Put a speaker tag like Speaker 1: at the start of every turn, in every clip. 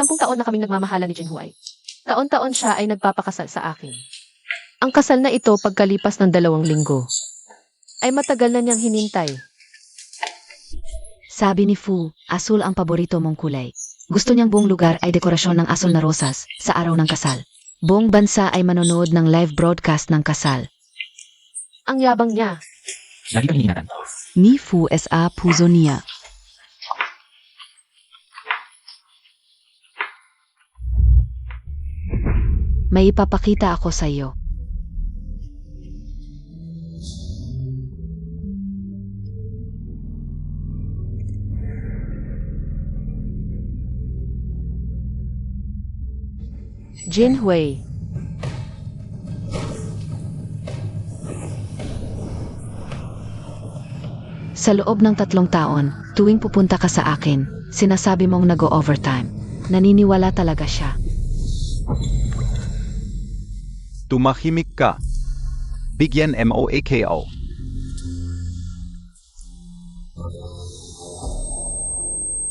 Speaker 1: 10 taon na kaming nagmamahalan ni Jinhuay. Taon-taon siya ay nagpapakasal sa akin. Ang kasal na ito pagkalipas ng 2 linggo ay matagal na niyang hinintay.
Speaker 2: Sabi ni Fu, asul ang paborito mong kulay. Gusto niyang buong lugar ay dekorasyon ng asul na rosas sa araw ng kasal. Buong bansa ay manonood ng live broadcast ng kasal.
Speaker 1: Ang yabang niya.
Speaker 3: Lagi kang iniingatan.
Speaker 2: Ni Fu sa puso niya. May ipapakita ako sa iyo.
Speaker 1: Jinhui.
Speaker 2: Sa loob ng 3 taon, tuwing pupunta ka sa akin, sinasabi mong nag-o-overtime. Naniniwala talaga siya.
Speaker 4: Tumahimik ka. Bigyan MOAKO.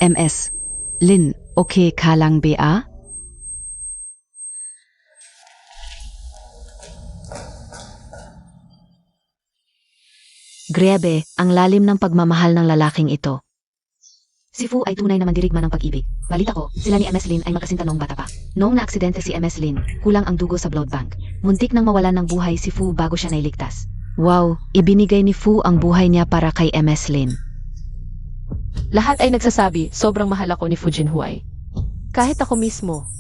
Speaker 2: MS. Lin, okay ka lang ba? Grabe, ang lalim ng pagmamahal ng lalaking ito. Si Fu ay tunay na mandirigma ng pag-ibig. Balita ko, sila ni MS Lin ay magkasinta noong bata pa. Noong naaksidente si MS Lin, kulang ang dugo sa blood bank. Muntik nang mawalan ng buhay si Fu bago siya nailigtas. Wow, ibinigay ni Fu ang buhay niya para kay MS Lin.
Speaker 1: Lahat ay nagsasabi, sobrang mahal ako ni Fu Jinhuay. Kahit ako mismo.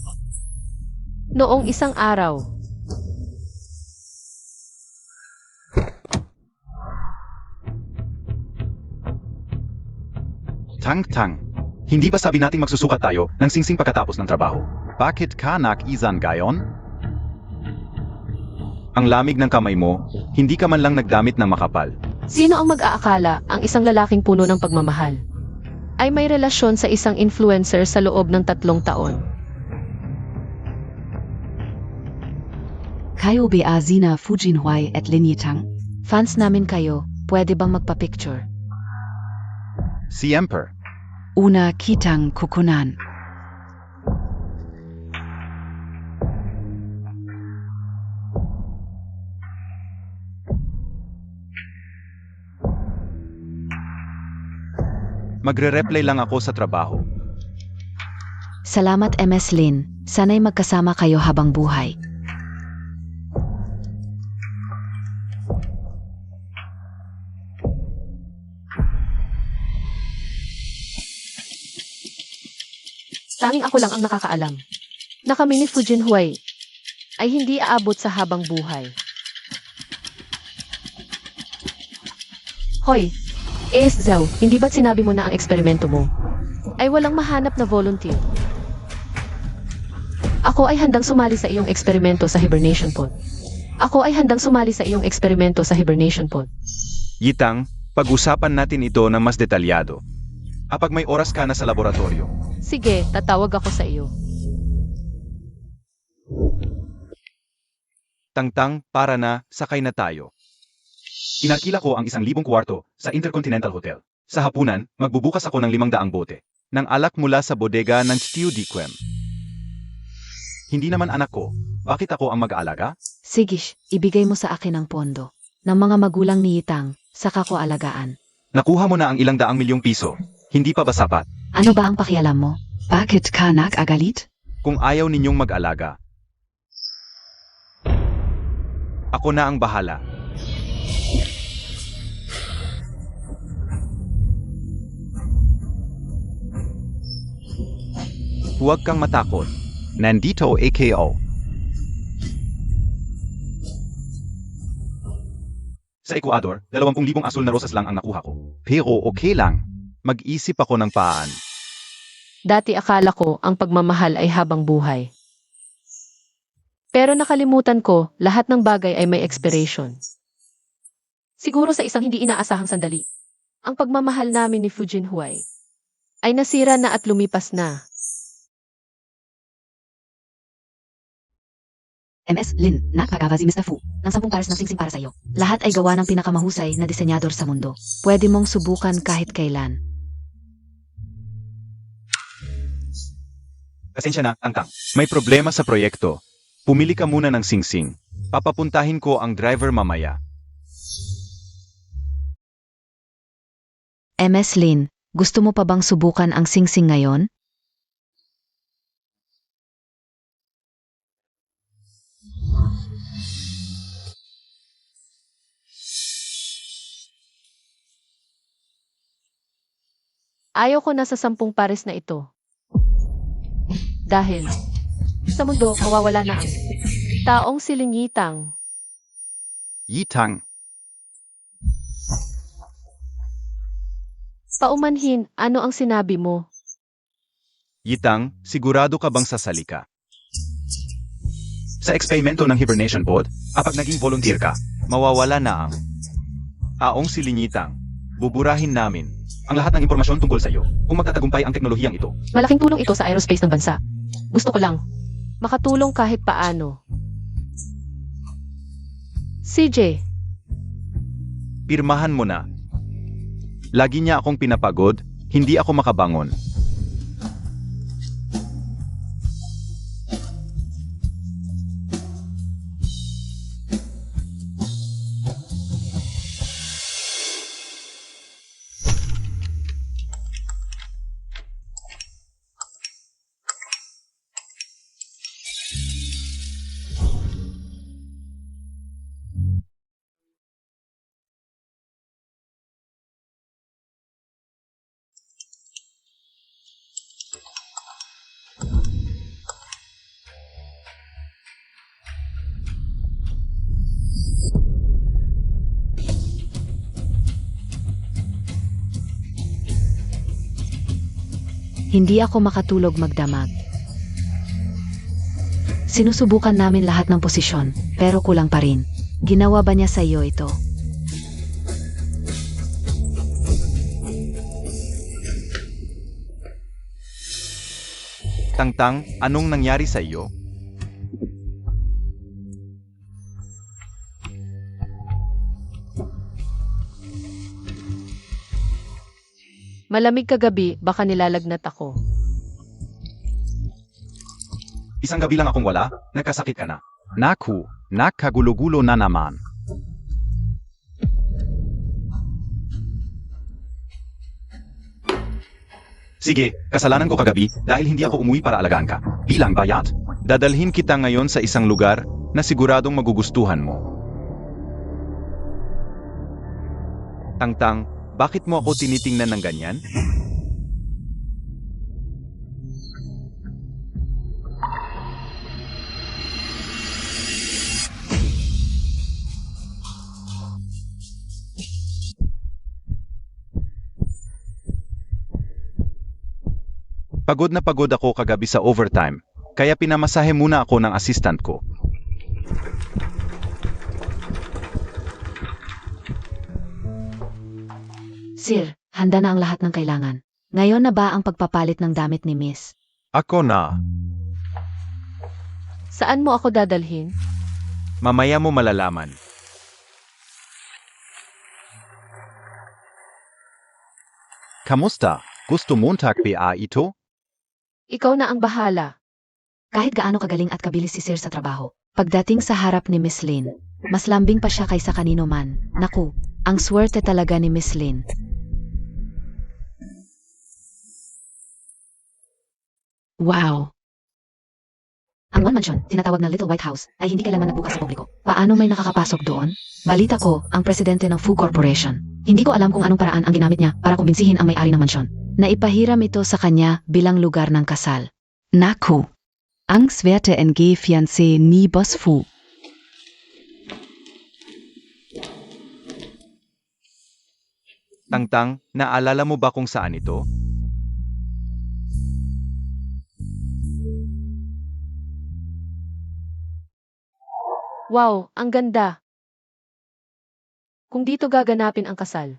Speaker 1: Noong isang araw,
Speaker 4: Tang-tang. Hindi ba sabi nating magsusukat tayo ng singsing pagkatapos ng trabaho? Bakit ka nak-izan gayon? Ang lamig ng kamay mo, hindi ka man lang nagdamit ng makapal.
Speaker 1: sino ang mag-aakala ang isang lalaking puno ng pagmamahal ay may relasyon sa isang influencer sa loob ng 3 taon?
Speaker 2: Kayo ba Zina Fu Jinhuay at Lin Yitang? Fans namin kayo, pwede bang magpa-picture?
Speaker 4: Siemper.
Speaker 2: Una kitang kukunan.
Speaker 4: Magre-replay lang ako sa trabaho.
Speaker 2: Salamat MS Lin, sana'y magkasama kayo habang buhay.
Speaker 1: Tanging ako lang ang nakakaalam na kami ni Fu Jinhuay ay hindi aabot sa habang buhay. Hoy, Zhao, hindi ba't sinabi mo na ang eksperimento mo ay walang mahanap na volunteer? Ako ay handang sumali sa iyong eksperimento sa hibernation pod. Ako ay handang sumali sa iyong eksperimento sa hibernation pod.
Speaker 4: Yitang, pag-usapan natin ito ng mas detalyado. Kapag may oras ka na sa laboratorio.
Speaker 1: Sige, tatawag ako sa iyo.
Speaker 4: Tang-tang, para na, sakay na tayo. Inakila ko ang 1,000 kwarto sa Intercontinental Hotel. Sa hapunan, magbubukas ako ng 500 bote ng alak mula sa bodega ng Stew Di Quem. Hindi naman anak ko, bakit ako ang mag-aalaga?
Speaker 2: Sigish, ibigay mo sa akin ang pondo ng mga magulang ni Yitang, saka ko alagaan.
Speaker 4: Nakuha mo na ang 200 milyong piso. Hindi pa ba sapat?
Speaker 2: Ano ba ang pakialam mo? Bakit ka nag-agalit?
Speaker 4: Kung ayaw ninyong mag-alaga, ako na ang bahala. Huwag kang matakot. Nandito AKO. Sa Ecuador, 20,000 asul na rosas lang ang nakuha ko. Pero okay lang. Mag-isip ako ng paan.
Speaker 1: Dati akala ko ang pagmamahal ay habang buhay. Pero nakalimutan ko, lahat ng bagay ay may expiration. Siguro sa isang hindi inaasahang sandali, ang pagmamahal namin ni Fu Jinhuay ay nasira na at lumipas na.
Speaker 2: MS Lin, nakakagawa si Mr. Fu ng 10 pares ng singsing para sa iyo. Lahat ay gawa ng pinakamahusay na disenyador sa mundo. Pwede mong subukan kahit kailan.
Speaker 4: Pasensya na, Tang Tang. May problema sa proyekto. Pumili ka muna ng singsing. Papapuntahin ko ang driver mamaya.
Speaker 2: MS Lin, gusto mo pa bang subukan ang singsing ngayon?
Speaker 1: Ayaw ko na sa 10 pares na ito. Dahil sa mundo, mawawala na ang taong silingitang.
Speaker 4: Yitang.
Speaker 1: Paumanhin, ano ang sinabi mo?
Speaker 4: Yitang, sigurado ka bang sasali ka? Sa eksperimento ng hibernation pod, kapag naging volunteer ka, mawawala na ang taong silingitang. Buburahin namin ang lahat ng impormasyon tungkol sa iyo kung magtatagumpay ang teknolohiyang ito.
Speaker 1: Malaking tulong ito sa aerospace ng bansa. Gusto ko lang makatulong kahit paano. CJ,
Speaker 4: Pirmahan mo na. Lagi niya akong pinapagod, hindi ako makabangon.
Speaker 2: Hindi ako makatulog magdamag. Sinusubukan namin lahat ng posisyon, pero kulang pa rin. Ginawa ba niya sa iyo ito?
Speaker 4: Tang Tang, anong nangyari sa iyo?
Speaker 1: malamig kagabi, baka nilalagnat ako.
Speaker 4: Isang gabi lang akong wala, nagkasakit ka na. Naku, nakagulo-gulo na naman. Sige, kasalanan ko kagabi dahil hindi ako umuwi para alagaan ka. Bilang bayat. Dadalhin kita ngayon sa isang lugar na siguradong magugustuhan mo. Tang Tang, bakit mo ako tinitingnan ng ganyan? Pagod na pagod ako kagabi sa overtime, kaya pinamasahe muna ako ng assistant ko.
Speaker 2: Sir, handa na ang lahat ng kailangan. Ngayon na ba ang pagpapalit ng damit ni Miss?
Speaker 4: Ako na.
Speaker 1: Saan mo ako dadalhin?
Speaker 4: Mamaya mo malalaman. Kamusta? Gusto mo takpia ito?
Speaker 1: Ikaw na ang bahala.
Speaker 2: Kahit gaano kagaling at kabilis si Sir sa trabaho, pagdating sa harap ni Miss Lin, mas lambing pa siya kaysa kanino man. Naku, ang swerte talaga ni Miss Lin. Wow! Ang One Mansion, tinatawag na Little White House, ay hindi kailanman nagbukas sa publiko. Paano may nakakapasok doon? Balita ko, ang presidente ng Fu Corporation. Hindi ko alam kung anong paraan ang ginamit niya para kumbinsihin ang may-ari ng mansyon. Naipahiram ito sa kanya bilang lugar ng kasal. Naku! Ang swerte NG fiancé ni Boss Fu.
Speaker 4: Tang Tang, naalala mo ba kung saan ito?
Speaker 1: Wow, ang ganda. Kung dito gaganapin ang kasal.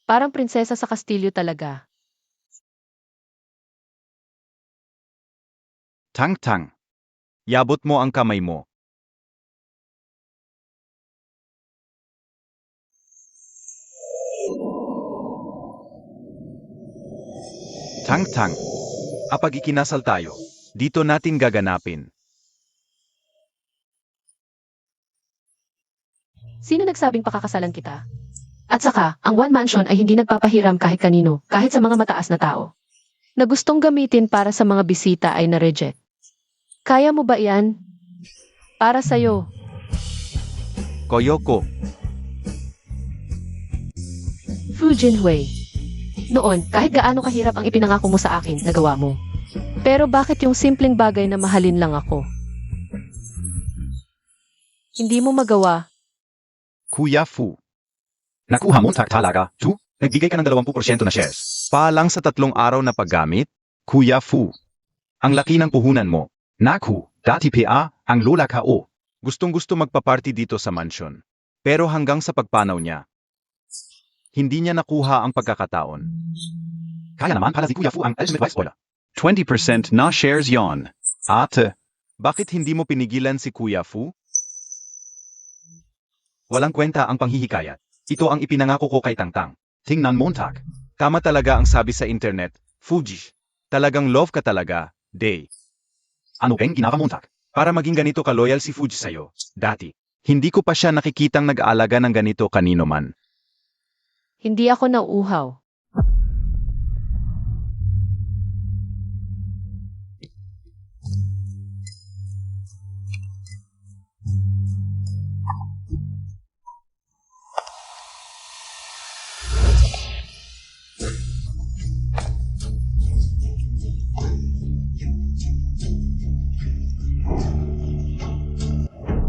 Speaker 1: Parang prinsesa sa kastilyo talaga.
Speaker 4: Tang Tang. Yabot mo ang kamay mo. Tang Tang. Kapag ikinasal tayo, Dito natin gaganapin.
Speaker 1: Sino nagsabing pakakasalan kita? At saka, ang one mansion ay hindi nagpapahiram kahit kanino, kahit sa mga mataas na tao. Na gustong gamitin para sa mga bisita ay na-reject. Kaya mo ba yan? Para sa'yo.
Speaker 4: Koyoko.
Speaker 1: Fu Jinhui. Noon, kahit gaano kahirap ang ipinangako mo sa akin, nagawa mo. Pero bakit yung simpleng bagay na mahalin lang ako? Hindi mo magawa.
Speaker 4: Kuya Fu. Nakuha mo talaga, Chu? Nagbigay ka ng 20% na shares. Paalang sa 3 araw na paggamit? Kuya Fu. Ang laki ng puhunan mo. Naku, dati pa, ang lola ka o. Gustong-gusto magpa-party dito sa mansion. Pero hanggang sa pagpanaw niya, hindi niya nakuha ang pagkakataon. Kaya naman pala si Kuya Fu ang ultimate wife spoiler. 20% na shares yon. Ate, bakit hindi mo pinigilan si Kuya Fu? Walang kwenta ang panghihikayat. Ito ang ipinangako ko kay Tangtang. Tingnan mo, Tak. Tama talaga ang sabi sa internet, Fuji. Talagang love ka talaga, Day. Ano bang ginawa mo, Tak? Para maging ganito ka-loyal si Fuji sa'yo, dati. Hindi ko pa siya nakikitang nag-aalaga ng ganito kanino man.
Speaker 1: Hindi ako nauuhaw.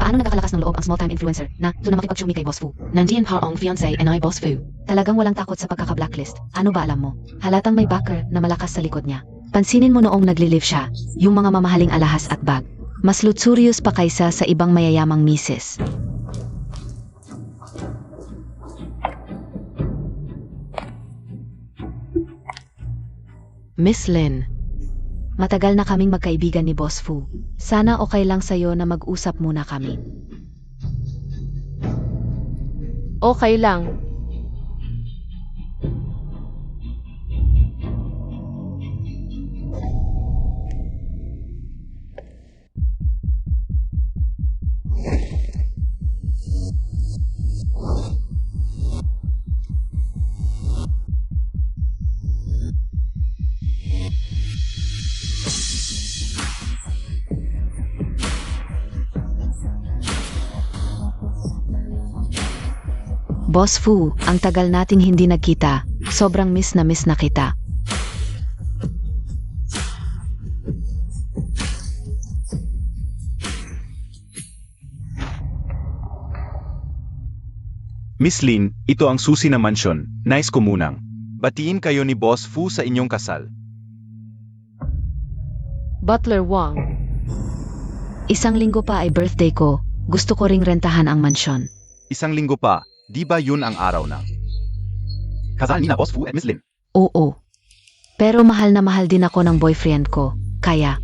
Speaker 2: Paano nagkakalakas ng loob ang small-time influencer na doon na makipag-shumi kay Boss Fu? Nandiyan pa ang fiancé and I Boss Fu. Talagang walang takot sa pagkaka-blacklist. Ano ba alam mo? Halatang may backer na malakas sa likod niya. Pansinin mo noong nagli-live siya, yung mga mamahaling alahas at bag. Mas luxurious pa kaysa sa ibang mayayamang misis. Miss Lin, matagal na kaming magkaibigan ni Boss Fu. Sana okay lang sa'yo na mag-usap muna kami.
Speaker 1: Okay lang.
Speaker 2: Boss Fu, ang tagal nating hindi nagkita. Sobrang miss na kita.
Speaker 4: Miss Lin, ito ang susi na mansyon. Nice ko munang. Batiin kayo ni Boss Fu sa inyong kasal.
Speaker 1: Butler Wang.
Speaker 2: 1 linggo pa ay birthday ko. Gusto ko ring rentahan ang mansyon.
Speaker 4: 1 linggo pa, di ba yun ang araw na? Kasal ni na Boss Fu at Miss Lin.
Speaker 2: Oo. Pero mahal na mahal din ako ng boyfriend ko. Kaya,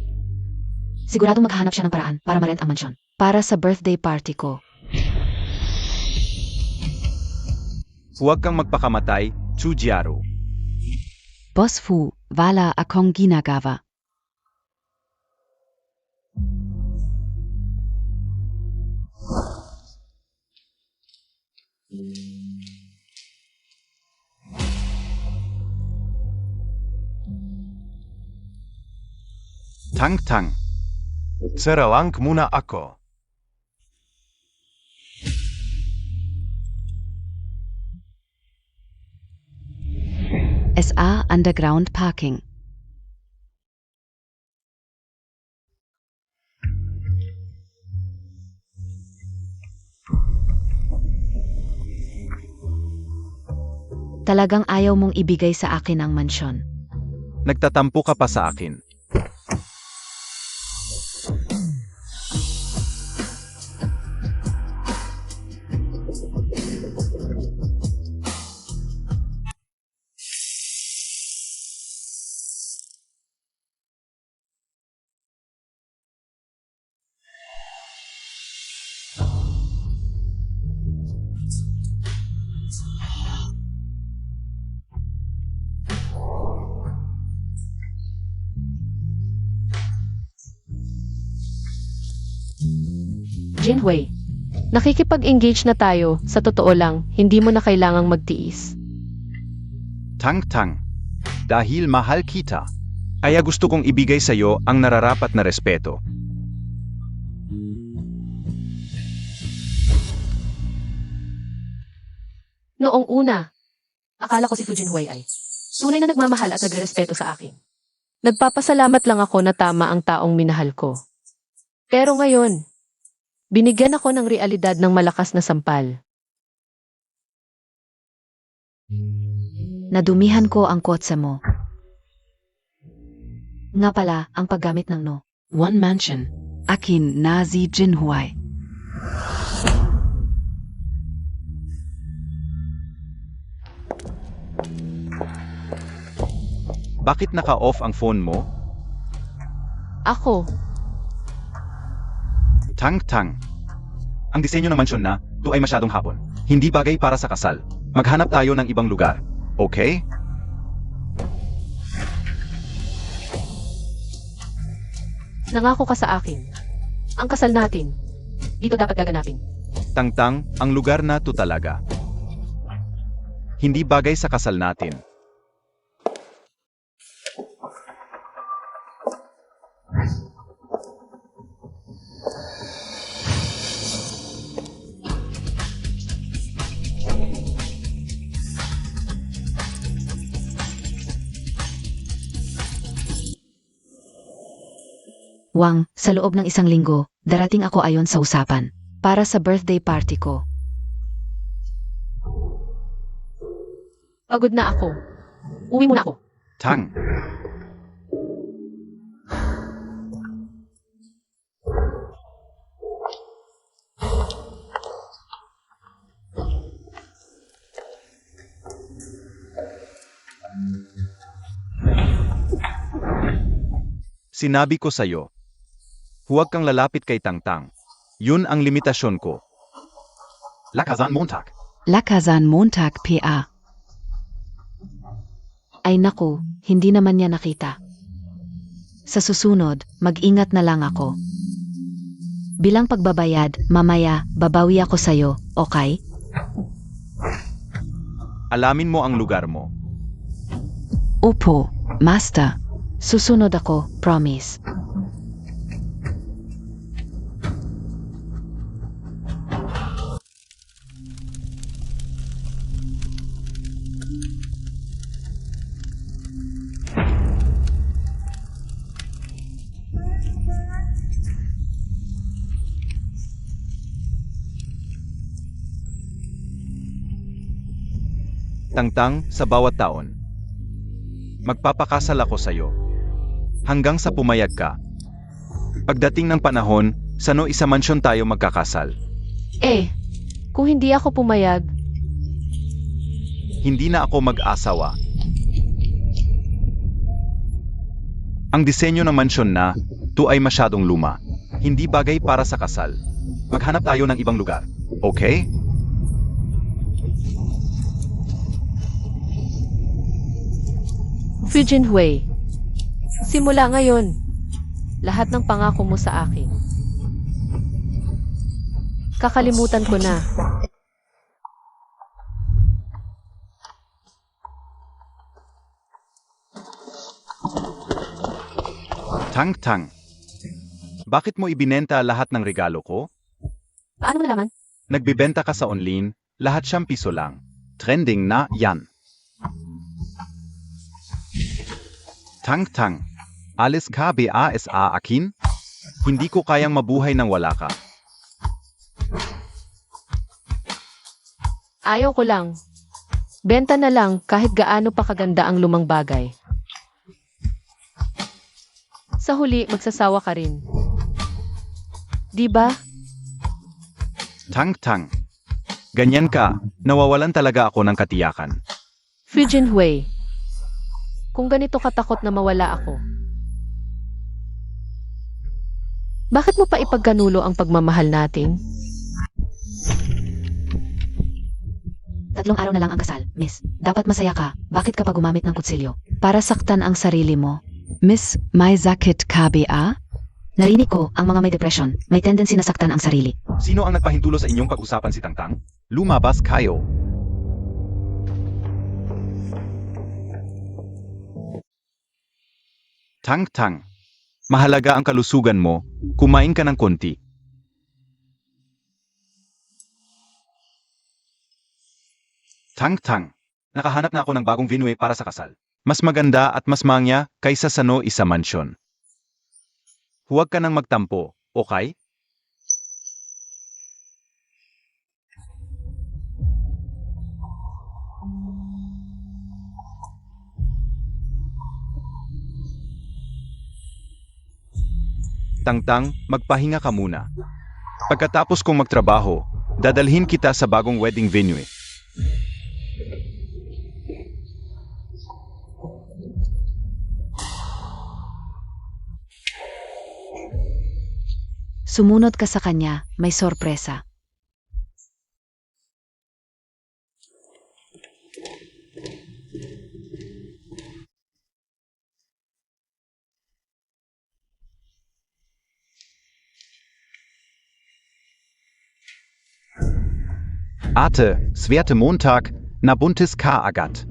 Speaker 2: siguradong maghahanap siya ng paraan para ma-rent ang mansyon. Para sa birthday party ko.
Speaker 4: Huwag kang magpakamatay, Chujiaro.
Speaker 2: Boss Fu, wala akong ginagawa.
Speaker 4: Tang-tang. Saralang muna ako.
Speaker 2: SA Underground Parking. Talagang ayaw mong ibigay sa akin ang mansyon.
Speaker 4: Nagtatampo ka pa sa akin.
Speaker 1: Jinhui, nakikipag-engage na tayo, sa totoo lang, hindi mo na kailangang magtiis.
Speaker 4: Tang-tang. Dahil mahal kita, kaya gusto kong ibigay sa'yo ang nararapat na respeto.
Speaker 1: Noong una, akala ko si Fu Jinhui ay tunay na nagmamahal at nagrespeto sa akin. Nagpapasalamat lang ako na tama ang taong minahal ko. Pero ngayon, binigyan ako ng realidad ng malakas na sampal.
Speaker 2: Nadumihan ko ang kotse mo. Nga pala, ang paggamit ng no.
Speaker 3: One mansion. Akin Nazi Jinhui.
Speaker 4: Bakit naka-off ang phone mo?
Speaker 1: Ako,
Speaker 4: Tang-tang. Ang disenyo ng mansyon na, ito ay masyadong hapon. Hindi bagay para sa kasal. Maghanap tayo ng ibang lugar. Okay?
Speaker 1: nangako ka sa akin. Ang kasal natin, dito dapat gaganapin.
Speaker 4: Tang-tang, ang lugar na to talaga. Hindi bagay sa kasal natin.
Speaker 2: Wang, sa loob ng 1 linggo, darating ako ayon sa usapan. Para sa birthday party ko.
Speaker 1: Pagod na ako. Uwi muna ako.
Speaker 4: Tang. Sinabi ko sa'yo, huwag kang lalapit kay Tang-tang. Yun ang limitasyon ko. Lakazan Montag.
Speaker 3: Lakazan Montag PA.
Speaker 2: Ay naku, hindi naman niya nakita. Sa susunod, mag-ingat na lang ako. Bilang pagbabayad, mamaya, babawi ako sa'yo, okay?
Speaker 4: Alamin mo ang lugar mo.
Speaker 3: Opo, Master.
Speaker 2: Susunod ako, promise.
Speaker 4: Tang-tang, sa bawat taon. Magpapakasal ako sa'yo. Hanggang sa pumayag ka. Pagdating ng panahon, sa no isa mansyon tayo magkakasal.
Speaker 1: Kung hindi ako pumayag,
Speaker 4: Hindi na ako mag-asawa. Ang disenyo ng mansyon na, to ay masyadong luma. Hindi bagay para sa kasal. Maghanap tayo ng ibang lugar. Okay?
Speaker 1: Fu Jinhui, simula ngayon, lahat ng pangako mo sa akin, kakalimutan ko na.
Speaker 4: Tang-tang. Bakit mo ibinenta lahat ng regalo ko?
Speaker 1: Paano mo nalaman?
Speaker 4: Nagbibenta ka sa online, lahat siyang piso lang. Trending na yan. Tang-tang. Alis ka ba sa akin? Hindi ko kayang mabuhay nang wala ka.
Speaker 1: Ayaw ko lang. Benta na lang kahit gaano pa kaganda ang lumang bagay. Sa huli, magsasawa ka rin. Di ba?
Speaker 4: Tang-tang. Ganyan ka, nawawalan talaga ako ng katiyakan.
Speaker 1: Fu Jinhui, kung ganito katakot na mawala ako, bakit mo pa ipagkanulo ang pagmamahal natin?
Speaker 2: 3 araw na lang ang kasal, miss. Dapat masaya ka. Bakit ka pa gumamit ng kutsilyo? Para saktan ang sarili mo.
Speaker 3: Miss, may sakit ka ba?
Speaker 2: Narinig ko, ang mga may depression, may tendency na saktan ang sarili.
Speaker 4: Sino ang nagpahintulo sa inyong pag-usapan si Tangtang? Lumabas kayo. Tangtang. Mahalaga ang kalusugan mo. Kumain ka ng konti. Tangtang. Nakahanap na ako ng bagong venue para sa kasal. Mas maganda at mas mangya kaysa sa no isa mansyon. Huwag ka nang magtampo, okay? Tangtang, magpahinga ka muna. Pagkatapos kong magtrabaho, dadalhin kita sa bagong wedding venue.
Speaker 2: Sumunod ka sa kanya, may sorpresa.
Speaker 4: Ate, Swerte Montag, Nabuntis ka agad.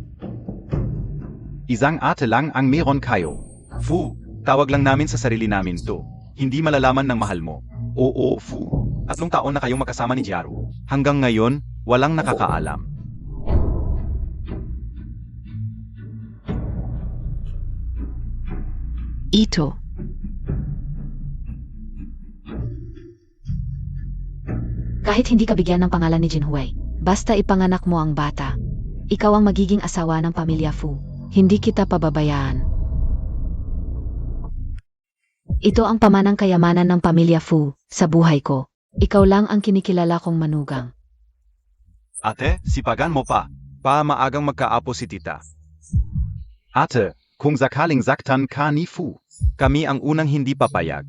Speaker 4: Isang ate lang ang meron kayo. Fu, tawag lang namin sa sarili namin to. Hindi malalaman ng mahal mo. Oo, Fu. 3 taon na kayong magkasama ni Jiaru. Hanggang ngayon, walang nakakaalam.
Speaker 3: Ito.
Speaker 2: Kahit hindi ka bigyan ng pangalan ni Jinhui, basta ipanganak mo ang bata. Ikaw ang magiging asawa ng pamilya Fu. Hindi kita pababayaan. Ito ang pamanang kayamanan ng pamilya Fu sa buhay ko. Ikaw lang ang kinikilala kong manugang.
Speaker 4: Ate, sipagan mo pa. Maagang magkaapo si tita. Ate, kung sakaling zaktan ka ni Fu, kami ang unang hindi papayag.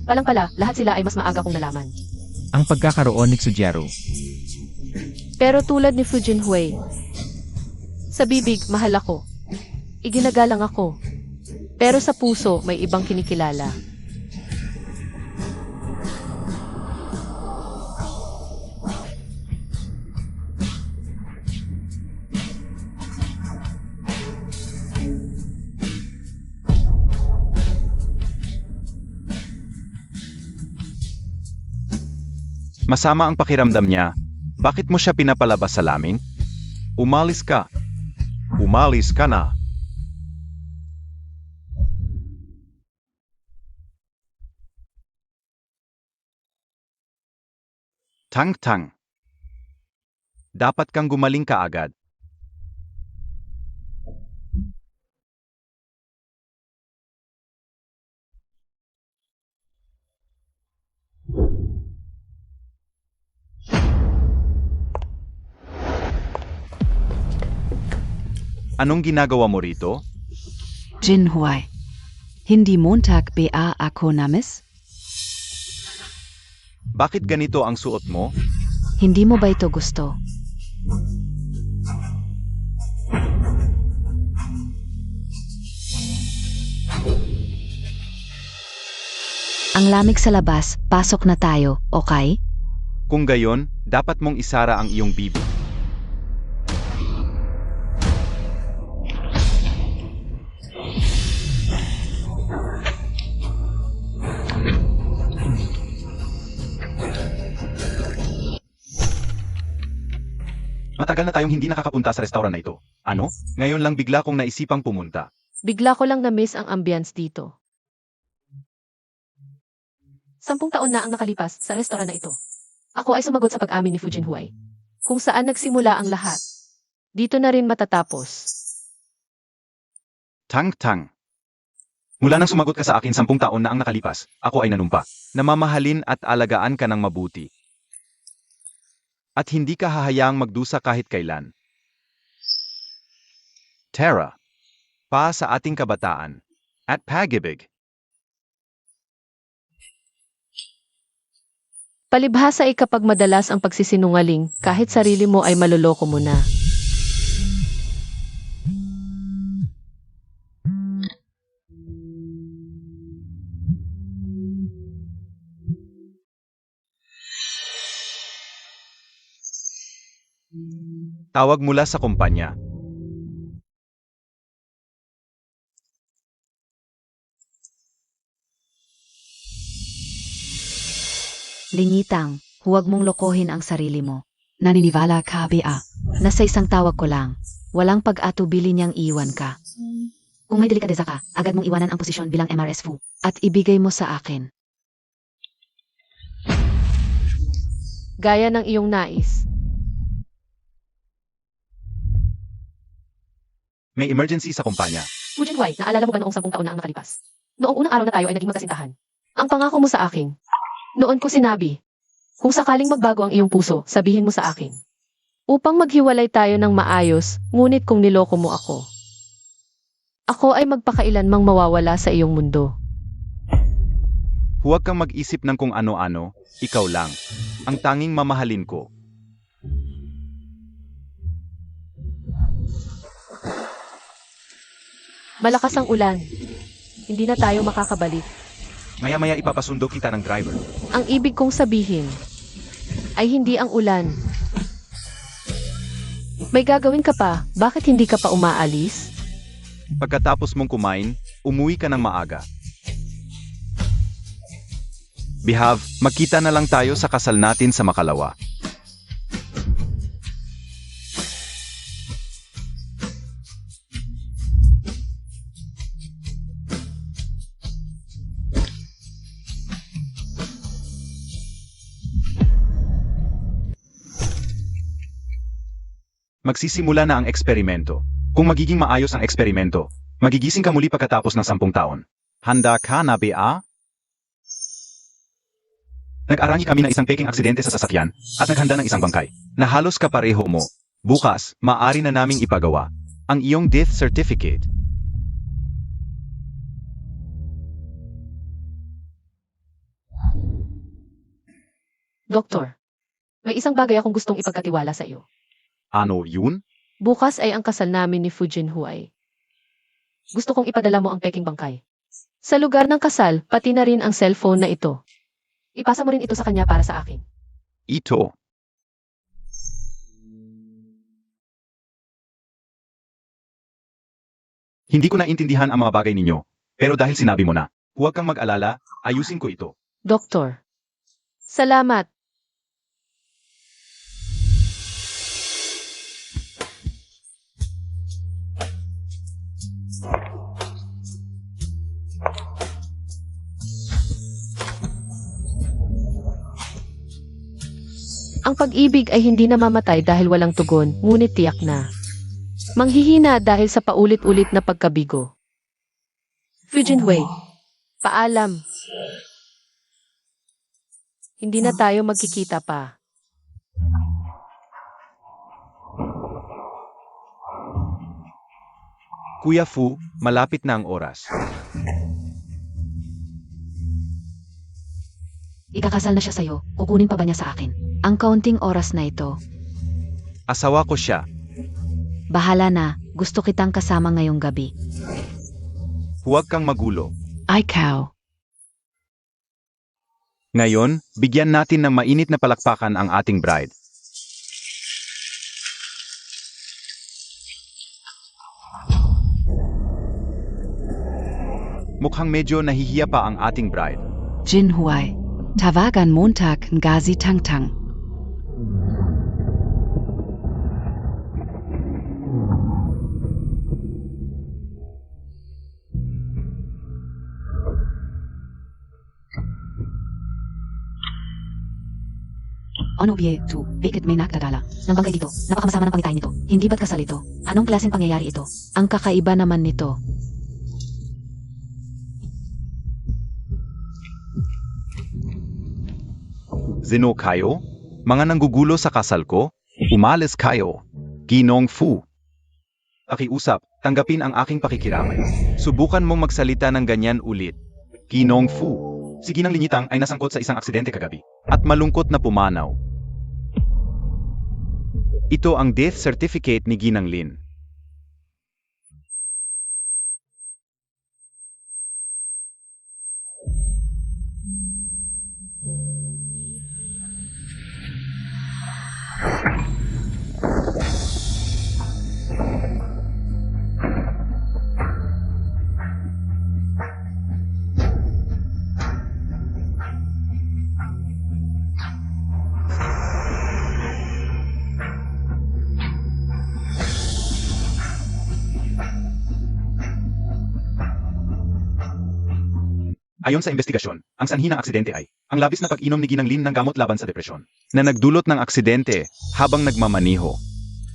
Speaker 1: Palang pala, lahat sila ay mas maaga kong nalaman.
Speaker 5: Ang pagkakaroon ni Sujero.
Speaker 1: Pero tulad ni Fujinhui, sa bibig, mahal ako. Iginagalang ako. Pero sa puso, may ibang kinikilala.
Speaker 4: Masama ang pakiramdam niya. Bakit mo siya pinapalabas sa lamin? Umalis ka. Umalis ka na. Tangtang. Dapat kang gumaling kaagad. Anong ginagawa mo rito?
Speaker 3: Jinhui. Hindi Montag ba ako namis?
Speaker 4: Bakit ganito ang suot mo?
Speaker 2: Hindi mo ba ito gusto? Ang lamig sa labas, pasok na tayo, okay?
Speaker 4: Kung gayon, dapat mong isara ang iyong bibig. Matagal na tayong hindi nakakapunta sa restaurant na ito. Ano? Ngayon lang bigla kong naisipang pumunta.
Speaker 1: Bigla ko lang na-miss ang ambience dito. 10 taon na ang nakalipas sa restaurant na ito. Ako ay sumagot sa pag-amin ni Fujinhui. Kung saan nagsimula ang lahat. Dito na rin matatapos.
Speaker 4: Tangtang. Mula nang sumagot ka sa akin 10 taon na ang nakalipas, ako ay nanumpa. Namamahalin at alagaan ka ng mabuti. At hindi ka hahayaang magdusa kahit kailan. Tara, Pa sa ating kabataan. At pag-ibig.
Speaker 1: Palibhasa ay kapag madalas ang pagsisinungaling, kahit sarili mo ay maloloko mo na.
Speaker 4: Tawag mula sa kumpanya.
Speaker 2: Lingitang, huwag mong lokohin ang sarili mo.
Speaker 3: Naniniwala ka ba?
Speaker 2: Nasa isang tawag ko lang. Walang pag-atubili niyang iwan ka. Kung may delikadeza ka, agad mong iwanan ang posisyon bilang MRS Fu at ibigay mo sa akin.
Speaker 1: Gaya ng iyong nais.
Speaker 4: May emergency sa kumpanya.
Speaker 1: Fu Jinhui, naalala mo ba noong 10 taon na ang nakalipas? Noong unang araw na tayo ay naging magkasintahan. Ang pangako mo sa akin. Noon ko sinabi, kung sakaling magbago ang iyong puso, sabihin mo sa akin. Upang maghiwalay tayo ng maayos, ngunit kung niloko mo ako ay magpakailanmang mawawala sa iyong mundo.
Speaker 4: Huwag kang mag-isip ng kung ano-ano, ikaw lang. Ang tanging mamahalin ko.
Speaker 1: Malakas ang ulan. Hindi na tayo makakabalik.
Speaker 4: Maya-maya ipapasundo kita ng driver.
Speaker 1: Ang ibig kong sabihin ay hindi ang ulan. May gagawin ka pa, bakit hindi ka pa umaalis?
Speaker 4: Pagkatapos mong kumain, umuwi ka ng maaga. Behave, magkita na lang tayo sa kasal natin sa Makalawa. Magsisimula na ang eksperimento. Kung magiging maayos ang eksperimento, magigising ka muli pagkatapos ng 10 taon. Handa ka na ba? Nag-arangi kami ng isang peking aksidente sa sasakyan at naghanda ng isang bangkay na halos kapareho mo. Bukas, maaari na naming ipagawa ang iyong death certificate.
Speaker 1: Doktor, may isang bagay akong gustong ipagkatiwala sa iyo.
Speaker 4: Ano yun?
Speaker 1: Bukas ay ang kasal namin ni Fu Jinhui. Gusto kong ipadala mo ang peking bangkay. Sa lugar ng kasal, pati na rin ang cellphone na ito. Ipasa mo rin ito sa kanya para sa akin.
Speaker 4: Ito. Hindi ko naintindihan ang mga bagay ninyo, pero dahil sinabi mo na, huwag kang mag-alala, ayusin ko ito.
Speaker 1: Doktor. Salamat. Ang pag-ibig ay hindi namamatay dahil walang tugon, ngunit tiyak na. Manghihina dahil sa paulit-ulit na pagkabigo. Fu Jinhui, paalam. Hindi na tayo magkikita pa.
Speaker 4: Kuya Fu, malapit na ang oras.
Speaker 2: Ikakasal na siya sa'yo, kukunin pa ba niya sa akin? Ang kaunting oras na ito.
Speaker 4: Asawa ko siya.
Speaker 2: Bahala na, gusto kitang kasama ngayong gabi.
Speaker 4: Huwag kang magulo.
Speaker 3: Ikaw.
Speaker 4: Ngayon, bigyan natin ng mainit na palakpakan ang ating bride. Mukhang medyo nahihiya pa ang ating bride.
Speaker 3: Jinhui. Tawagan Montag Ngazi Tangtang.
Speaker 2: Ano biye, tu, bakit may nagdadala? Ng bangkay dito, napakamasama ng pangitain nito. Hindi ba't kasal ito? Anong klaseng pangyayari ito? Ang kakaiba naman nito.
Speaker 4: Zino kayo? Mga nanggugulo sa kasal ko? Umalis kayo. Ginong Fu. Pakiusap, tanggapin ang aking pakikiramay. Subukan mong magsalita ng ganyan ulit. Ginong Fu. Si Ginang Linyitang ay nasangkot sa isang aksidente kagabi at malungkot na pumanaw. Ito ang death certificate ni Ginang Lin. Ayon sa investigasyon, ang sanhi ng aksidente ay ang labis na pag-inom ni Ginang Lin ng gamot laban sa depresyon na nagdulot ng aksidente habang nagmamaniho.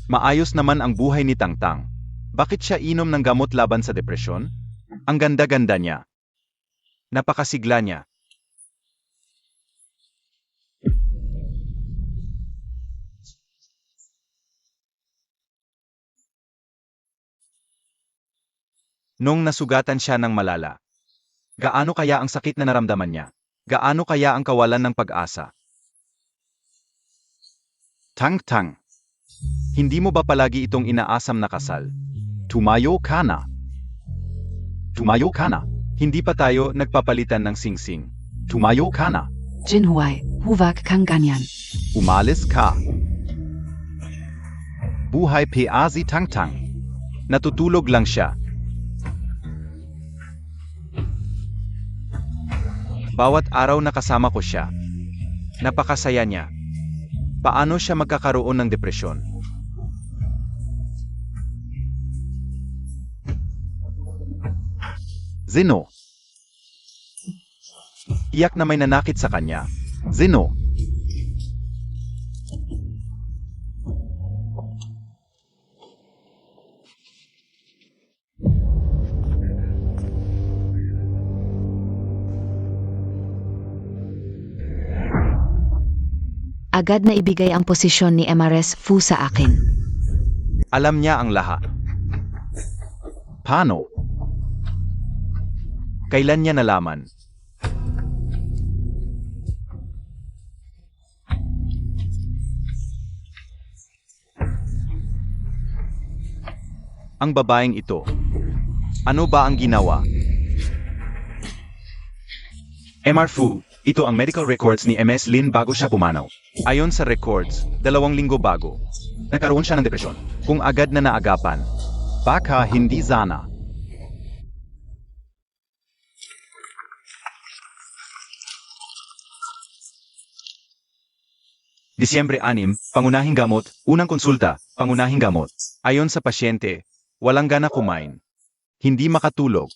Speaker 4: Maayos naman ang buhay ni Tangtang. Bakit siya inom ng gamot laban sa depresyon? Ang ganda-ganda niya. Napakasigla niya. Nung nasugatan siya ng malala, gaano kaya ang sakit na naramdaman niya? Gaano kaya ang kawalan ng pag-asa? Tang-tang, hindi mo ba palagi itong inaasam na kasal? Tumayo ka na. Tumayo ka na. Hindi pa tayo nagpapalitan ng singsing. Tumayo ka na.
Speaker 3: Jinhuai, huwag kang ganyan.
Speaker 4: Umalis ka. Buhay Piazi Tang-tang. Natutulog lang siya. Bawat araw na kasama ko siya. Napakasaya niya. Paano siya magkakaroon ng depresyon? Zeno. Iyak na may nanakit sa kanya. Zeno.
Speaker 2: Agad na ibigay ang posisyon ni MRS Fu sa akin.
Speaker 4: Alam niya ang lahat. Paano? Kailan niya nalaman? Ang babaeng ito. Ano ba ang ginawa? MR Fu, ito ang medical records ni MS Lin bago siya pumanaw. Ayon sa records, 2 linggo bago, nagkaroon siya ng depresyon. Kung agad na naagapan, baka hindi sana. Disyembre 6, pangunahing gamot, unang konsulta, pangunahing gamot. Ayon sa pasyente, walang gana kumain. Hindi makatulog.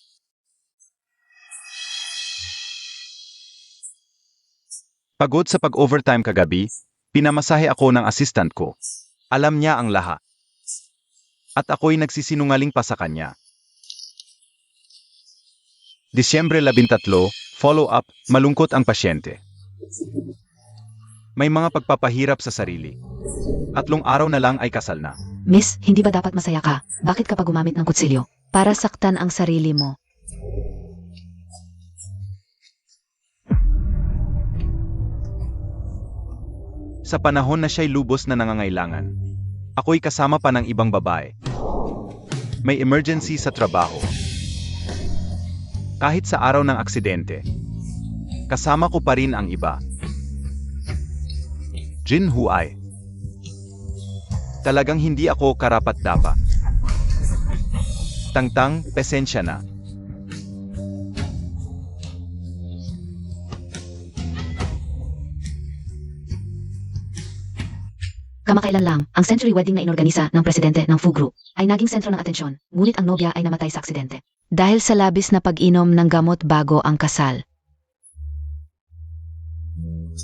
Speaker 4: Pagod sa pag-overtime kagabi, pinamasahe ako ng assistant ko. Alam niya ang lahat. At ako'y nagsisinungaling pa sa kanya. Disyembre 13, follow-up, malungkot ang pasyente. May mga pagpapahirap sa sarili. 3 araw na lang ay kasal na.
Speaker 2: Miss, hindi ba dapat masaya ka? Bakit ka pa gumamit ng kutsilyo? Para saktan ang sarili mo.
Speaker 4: Sa panahon na siya'y lubos na nangangailangan, ako'y kasama pa ng ibang babae. May emergency sa trabaho. Kahit sa araw ng aksidente, kasama ko pa rin ang iba. Jinhuai. Talagang hindi ako karapat-dapat. Tangtang, pasensya na.
Speaker 2: Kamakailan lang, ang century wedding na inorganisa ng presidente ng Fu Group ay naging sentro ng atensyon, ngunit ang nobya ay namatay sa aksidente. Dahil sa labis na pag-inom ng gamot bago ang kasal.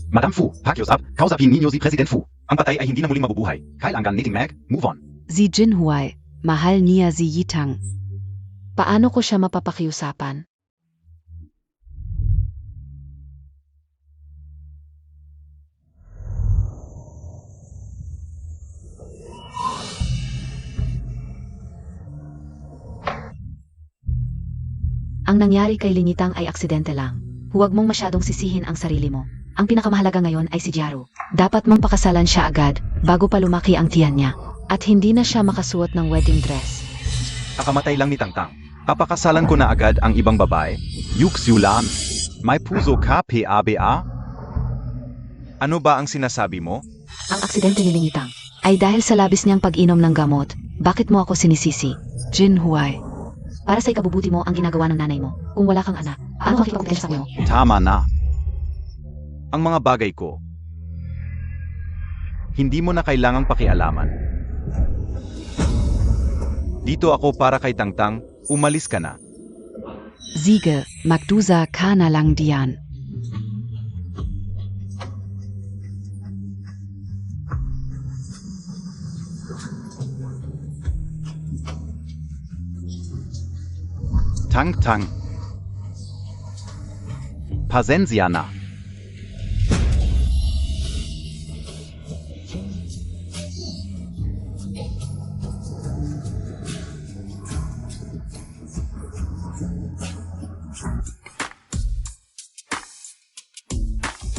Speaker 4: Madam Fu, pakiusap, kausapin ninyo si President Fu. Ang patay ay hindi na muling mabubuhay. Kailangan nating move on.
Speaker 3: Si Jinhuai, mahal niya si Yitang.
Speaker 2: Paano ko siya mapapakiusapan? Ang nangyari kay Linitang ay aksidente lang. Huwag mong masyadong sisihin ang sarili mo. Ang pinakamahalaga ngayon ay si Jiaru. Dapat mong pakasalan siya agad bago pa lumaki ang tiyan niya. At hindi na siya makasuot ng wedding dress.
Speaker 4: Kakamatay lang ni Tangtang. Papakasalan ko na agad ang ibang babae. Yuxulan. May puso ka PABA? Ano ba ang sinasabi mo?
Speaker 2: Ang aksidente ni Linitang ay dahil sa labis niyang pag-inom ng gamot. Bakit mo ako sinisisi?
Speaker 3: Jinhuai.
Speaker 2: Para sa ikabubuti mo ang ginagawa ng nanay mo. Kung wala kang anak, paano makikipagpensya sa iyo?
Speaker 4: Tama na. Ang mga bagay ko. Hindi mo na kailangang pakialaman. Dito ako para kay Tangtang, umalis ka na.
Speaker 3: Siege, Magdusa Kana lang diyan.
Speaker 4: Tangtang. Pasensya na.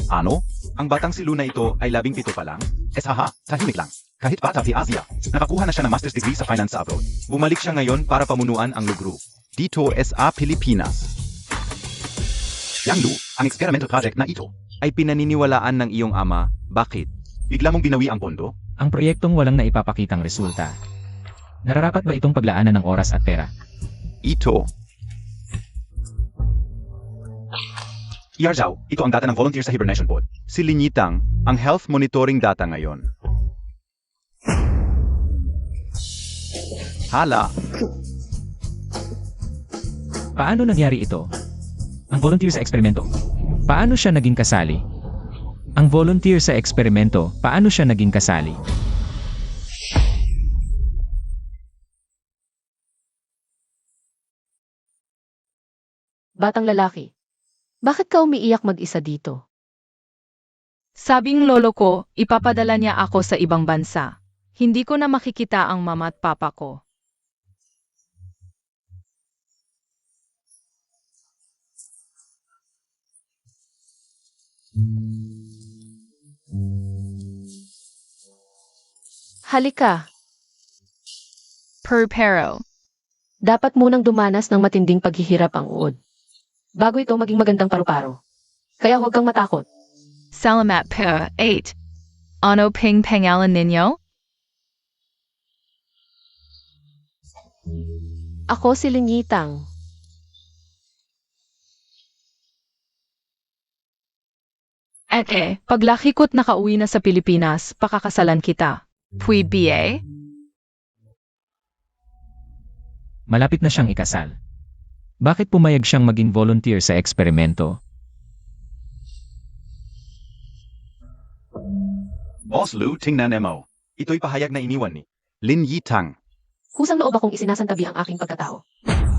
Speaker 4: Ano? Ang batang si Luna ito ay 17 pa lang? Haha, tahimik lang. Kahit bata si Asia, nakakuha na siya ng master's degree sa finance sa abroad. Bumalik siya ngayon para pamunuan ang Lugru. Dito SA Pilipinas. Yang Lu, ang experimental project na ito, ay pinaniniwalaan ng iyong ama. Bakit? Bigla mong binawi ang pondo?
Speaker 5: Ang proyektong walang naipapakitang resulta. Nararapat ba itong paglaanan ng oras at pera?
Speaker 4: Ito. Yarzao, ito ang data ng volunteer sa hibernation pod. Si Linyitang, ang health monitoring data ngayon. Hala,
Speaker 5: Paano nangyari ito? Ang volunteer sa eksperimento. Paano siya naging kasali? Ang volunteer sa eksperimento, paano siya naging kasali?
Speaker 1: Batang lalaki. Bakit ka umiiyak mag-isa dito?
Speaker 6: Sabing lolo ko, ipapadala niya ako sa ibang bansa. Hindi ko na makikita ang mama at papa ko.
Speaker 1: Halika.
Speaker 6: Pero,
Speaker 1: Dapat munang dumanas ng matinding paghihirap ang uod. Bago ito maging magandang paru-paro. Kaya huwag kang matakot.
Speaker 6: salamat pa, 8. Ano ping pangalan ninyo?
Speaker 1: Ako si Linyitang.
Speaker 6: Paglaki ko't nakauwi na sa Pilipinas, pakakasalan kita. Pui BA?
Speaker 5: Malapit na siyang ikasal. Bakit pumayag siyang maging volunteer sa eksperimento?
Speaker 4: Boss Lu, tingnan mo. Ito'y pahayag na iniwan ni Linyitang.
Speaker 1: Kusang loob akong isinasantabi ang aking pagkatao.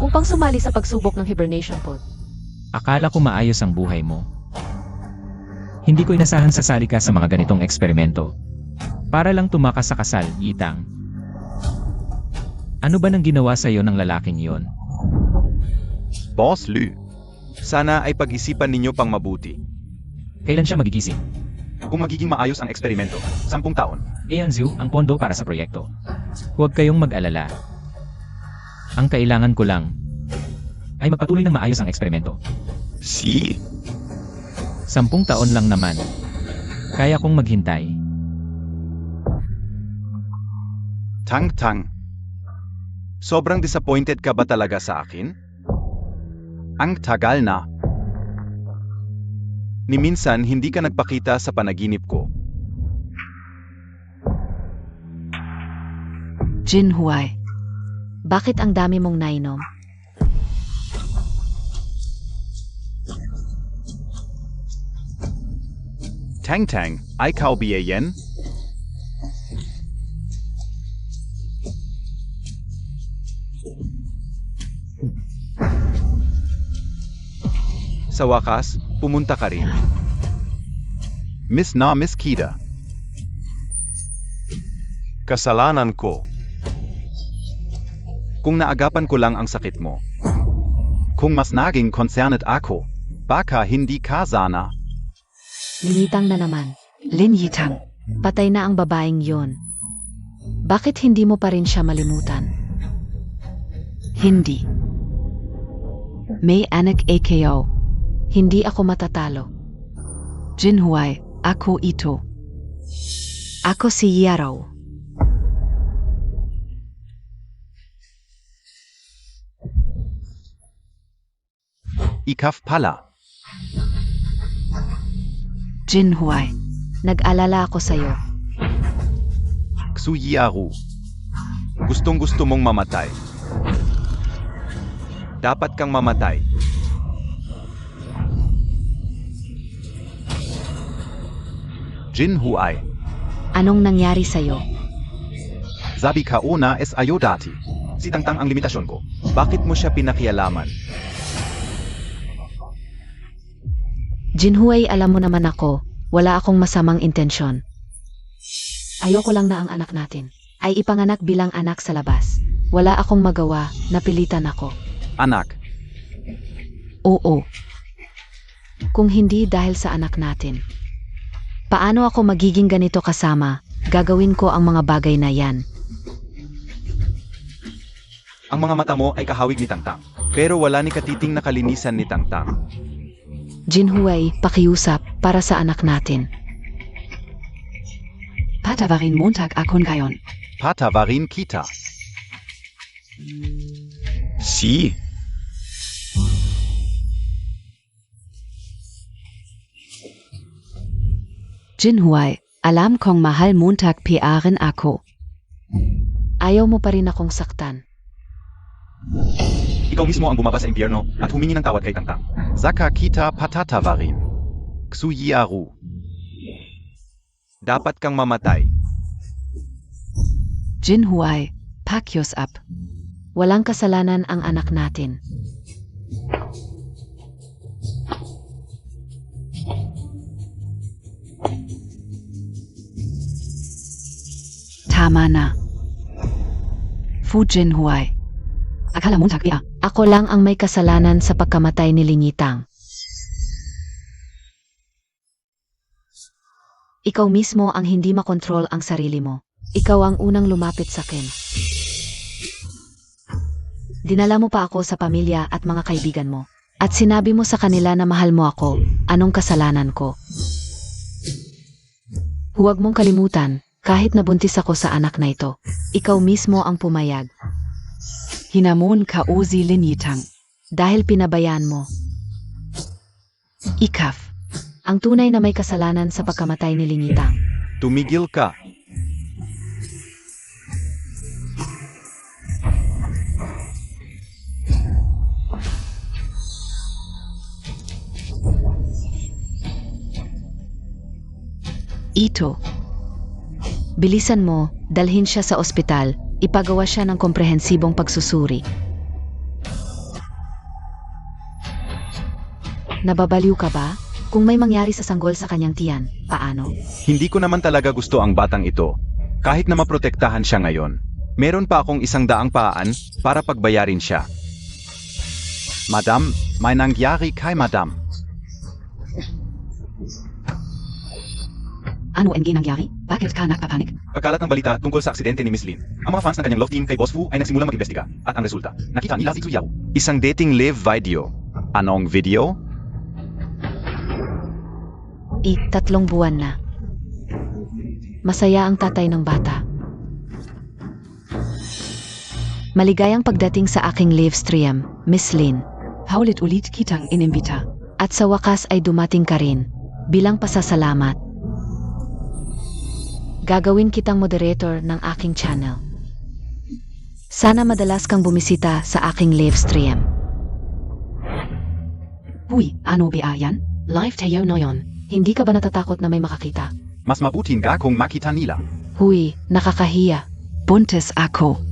Speaker 1: Upang sumali sa pagsubok ng hibernation pod.
Speaker 5: Akala ko maayos ang buhay mo. Hindi ko inasahan sasali ka sa mga ganitong eksperimento. Para lang tumakas sa kasal, Yitang. Ano ba nang ginawa sa iyo ng lalaking yon?
Speaker 4: Boss Lu, sana ay pag-isipan ninyo pang mabuti.
Speaker 5: Kailan siya magigising?
Speaker 4: Kung magiging maayos ang eksperimento, 10 taon.
Speaker 5: Ianzu, ang pondo para sa proyekto. Huwag kayong mag-alala. Ang kailangan ko lang ay magpatuloy ng maayos ang eksperimento.
Speaker 4: Si?
Speaker 5: 10 taon lang naman. Kaya kong maghintay.
Speaker 4: Tangtang. Sobrang disappointed ka ba talaga sa akin? Ang tagal na. Ni minsan hindi ka nagpakita sa panaginip ko.
Speaker 3: Jinhuai.
Speaker 2: Bakit ang dami mong nainom?
Speaker 4: Tangtang, ay kaubiyayan? Sa wakas, pumunta ka rin. Miss Kida. Kasalanan ko. Kung naagapan ko lang ang sakit mo. Kung mas naging concerned ako, baka hindi ka sana.
Speaker 2: Linitang na naman.
Speaker 3: Lin Yitang.
Speaker 2: Patay na ang babaeng yon. Bakit hindi mo pa rin siya malimutan?
Speaker 3: Hindi. May anak AKO.
Speaker 2: Hindi ako matatalo.
Speaker 3: Jinhuai, ako ito.
Speaker 2: Ako si Yarrow.
Speaker 4: Ikaf pala.
Speaker 3: Jinhuai.
Speaker 2: Nag-alala ako sa'yo.
Speaker 4: Xuyiaru. Gustong gusto mong mamatay. Dapat kang mamatay. Jinhuai.
Speaker 2: Anong nangyari sa'yo?
Speaker 4: Sabi ka una es ayo dati. Si Tangtang ang limitasyon ko. Bakit mo siya pinakialaman?
Speaker 2: Jinhuay, alam mo naman ako, wala akong masamang intensyon. Ayoko lang na ang anak natin ay ipanganak bilang anak sa labas. Wala akong magawa, napilitan ako.
Speaker 4: Anak,
Speaker 2: Oo. Kung hindi dahil sa anak natin. Paano ako magiging ganito kasama? Gagawin ko ang mga bagay na yan.
Speaker 4: ang mga mata mo ay kahawig ni Tangtang. Pero wala ni katiting na kalinisan ni Tangtang.
Speaker 2: Jinhuay, pakiusap para sa anak natin.
Speaker 3: Patawarin Montag akon gayon.
Speaker 4: Patawarin kita. Si.
Speaker 3: Jinhuay, alam kong mahal Montag piaren ako.
Speaker 2: Ayaw mo pa rin akong saktan.
Speaker 4: Ikaw mismo ang bumaba sa impyerno at humingi ng tawad kay Tangtang. Saka kita patatawarin. Xuyiaru. Dapat kang mamatay.
Speaker 3: Jinhuay, pakyos up.
Speaker 2: Walang kasalanan ang anak natin.
Speaker 3: Tama na. Fu Jinhuay. Akala Montag ya.
Speaker 2: Ako lang ang may kasalanan sa pagkamatay ni Lingitang. Ikaw mismo ang hindi makontrol ang sarili mo. Ikaw ang unang lumapit sa akin. Dinala mo pa ako sa pamilya at mga kaibigan mo. At sinabi mo sa kanila na mahal mo ako. Anong kasalanan ko? Huwag mong kalimutan, kahit nabuntis ako sa anak na ito, ikaw mismo ang pumayag.
Speaker 3: Hinamon ka ozi linyitang.
Speaker 2: Dahil pinabayaan mo.
Speaker 3: Ikaf.
Speaker 2: Ang tunay na may kasalanan sa pagkamatay ni Lingitang.
Speaker 4: Tumigil ka.
Speaker 3: Ito.
Speaker 2: Bilisan mo, dalhin siya sa ospital, ipagawa siya ng komprehensibong pagsusuri. Nababaliw ka ba? Kung may mangyari sa sanggol sa kanyang tiyan, paano?
Speaker 4: Hindi ko naman talaga gusto ang batang ito. Kahit na maprotektahan siya ngayon. Meron pa akong 100 paan para pagbayarin siya. Madam, may nangyari kay Madam.
Speaker 3: Ano ang ginangyari? Bakit ka nagpapanik?
Speaker 4: Pagkalat ng balita tungkol sa aksidente ni Miss Lin, ang mga fans ng kanyang love team kay Boss Fu ay nagsimulang mag-imbestiga. At ang resulta, nakita nila si Xuyiao. Isang dating live video. Anong video?
Speaker 2: 3 buwan na. Masaya ang tatay ng bata. Maligayang pagdating sa aking live stream, Miss Lin.
Speaker 3: Paulit ulit kitang inimbita.
Speaker 2: At sa wakas ay dumating ka rin, bilang pasasalamat. Gagawin kitang moderator ng aking channel. Sana madalas kang bumisita sa aking live stream.
Speaker 3: Huy, ano ba yan? Live tayo ngayon.
Speaker 2: Hindi ka ba natatakot na may makakita?
Speaker 4: Mas mabuting ka kung makita nila.
Speaker 2: Huy, nakakahiya.
Speaker 3: Buntes ako.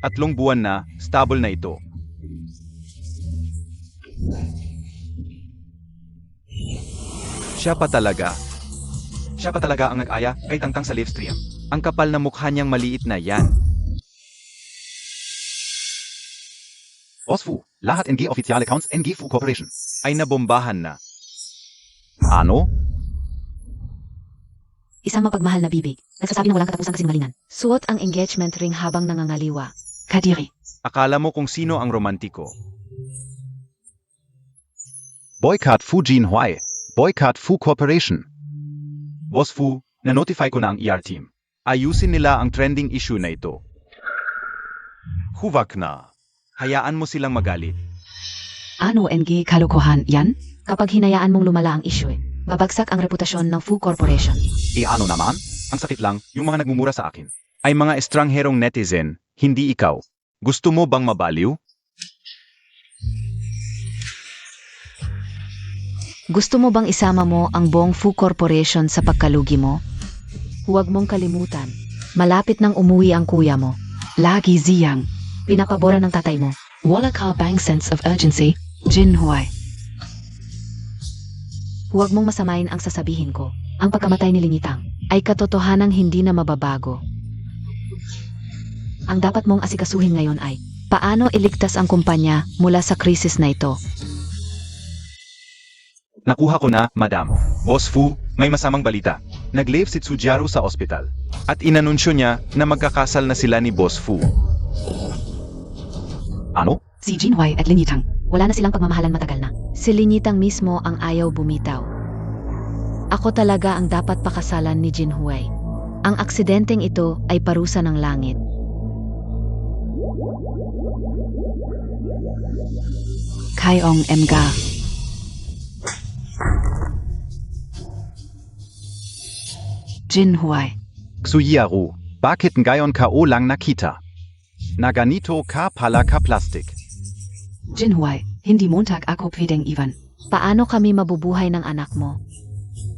Speaker 4: 3 buwan na, stable na ito. Siya pa talaga. Siya pa talaga ang nag-aya kay Tangtang sa live stream. Ang kapal na mukha niyang maliit na yan. Boss Fu, Lahat NG official accounts NG Fu Corporation ay nabombahan na. Ano?
Speaker 2: Isang mapagmahal na bibig. Nagsasabi ng walang katapusang kasinungalingan. Suot ang engagement ring habang nangangaliwa.
Speaker 3: Kadiri.
Speaker 4: Akala mo kung sino ang romantiko. Boycott Fu Jinhui. Boycott Fu Corporation. Boss Fu, na-notify ko na ang ER team. Ayusin nila ang trending issue na ito. Huwag na. Hayaan mo silang magalit.
Speaker 3: Ano NG kalokohan yan?
Speaker 2: Kapag hinayaan mong lumala ang issue, babagsak ang reputasyon ng Fu Corporation.
Speaker 4: Ano naman? Ang sakit lang, yung mga nagmumura sa akin. Ay mga estrangherong netizen, hindi ikaw. Gusto mo bang mabaliw?
Speaker 2: Gusto mo bang isama mo ang buong Fu Corporation sa pagkalugi mo? Huwag mong kalimutan. Malapit nang umuwi ang kuya mo.
Speaker 3: Lagi ziyang.
Speaker 2: Pinapabora ng tatay mo.
Speaker 3: Wala ka bang sense of urgency? Jinhui.
Speaker 2: Huwag mong masamain ang sasabihin ko. Ang pagkamatay ni Linitang ay katotohanang hindi na mababago. Ang dapat mong asikasuhin ngayon ay paano iligtas ang kumpanya mula sa krisis na ito.
Speaker 4: Nakuha ko na, madam. Boss Fu, may masamang balita. Nag-leave si Tsujiaro sa ospital. At inanunsyo niya na magkakasal na sila ni Boss Fu. Ano?
Speaker 3: Si Jinhui at Linitang.
Speaker 2: Wala na silang pagmamahalan matagal na. Si Linitang mismo ang ayaw bumitaw. Ako talaga ang dapat pakasalan ni Jinhui. Ang aksidenteng ito ay parusa ng langit.
Speaker 3: Kaiong Mga. Jinhui.
Speaker 4: Tsujiaro, bakit ngayon ka o lang nakita? Na ganito ka pala ka plastic.
Speaker 3: Jinhui, hindi montag ako pwedeng Ivan.
Speaker 2: Paano kami mabubuhay ng anak mo?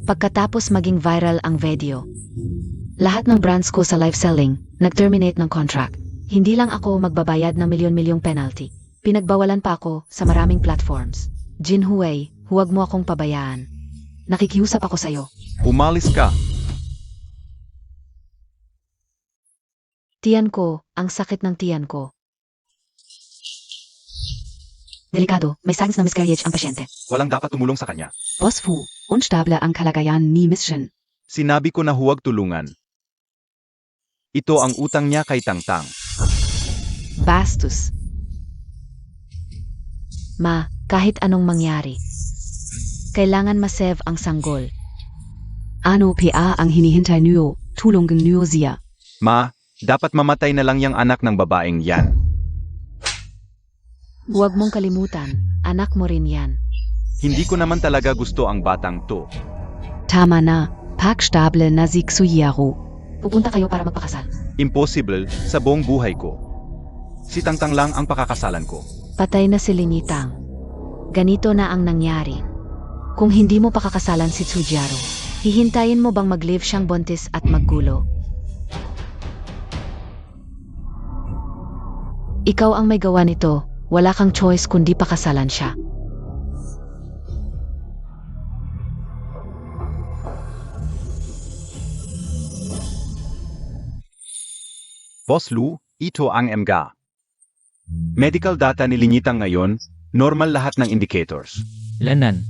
Speaker 2: Pagkatapos maging viral ang video. Lahat ng brands ko sa live selling, nag-terminate ng contract. Hindi lang ako magbabayad ng milyon-milyong penalty. Pinagbawalan pa ako sa maraming platforms. Jinhui, huwag mo akong pabayaan. Nakikiusap ako sa'yo.
Speaker 4: Umalis ka.
Speaker 2: Tiyan ko, ang sakit ng tiyan ko. Delikado, may signs na miscarriage ang pasyente.
Speaker 4: Walang dapat tumulong sa kanya.
Speaker 3: Boss Fu, unstable ang kalagayan ni Mission.
Speaker 4: Sinabi ko na huwag tulungan. Ito ang utang niya kay Tangtang.
Speaker 2: Bastos. Ma, kahit anong mangyari, kailangan ma-save ang sanggol.
Speaker 3: Ano PA ang hinihintay niyo, tulungan niyo siya.
Speaker 4: Ma, dapat mamatay na lang yung anak ng babaeng yan.
Speaker 2: Huwag mong kalimutan, anak mo rin yan.
Speaker 4: Hindi ko naman talaga gusto ang batang to.
Speaker 3: Tama na, pakstable na si Tsujiaro.
Speaker 2: Pupunta kayo para magpakasal.
Speaker 4: Impossible sa buong buhay ko. Si Tangtang lang ang pakakasalan ko.
Speaker 2: Patay na si Linitang. Ganito na ang nangyari. Kung hindi mo pakakasalan si Tsujiaro, hihintayin mo bang mag-live siyang buntis at maggulo? Ikaw ang may gawa nito, wala kang choice kundi pakasalan siya.
Speaker 4: Boss Lu, ito ang mga. Medical data ni Linitang ngayon, normal lahat ng indicators.
Speaker 5: Lanan.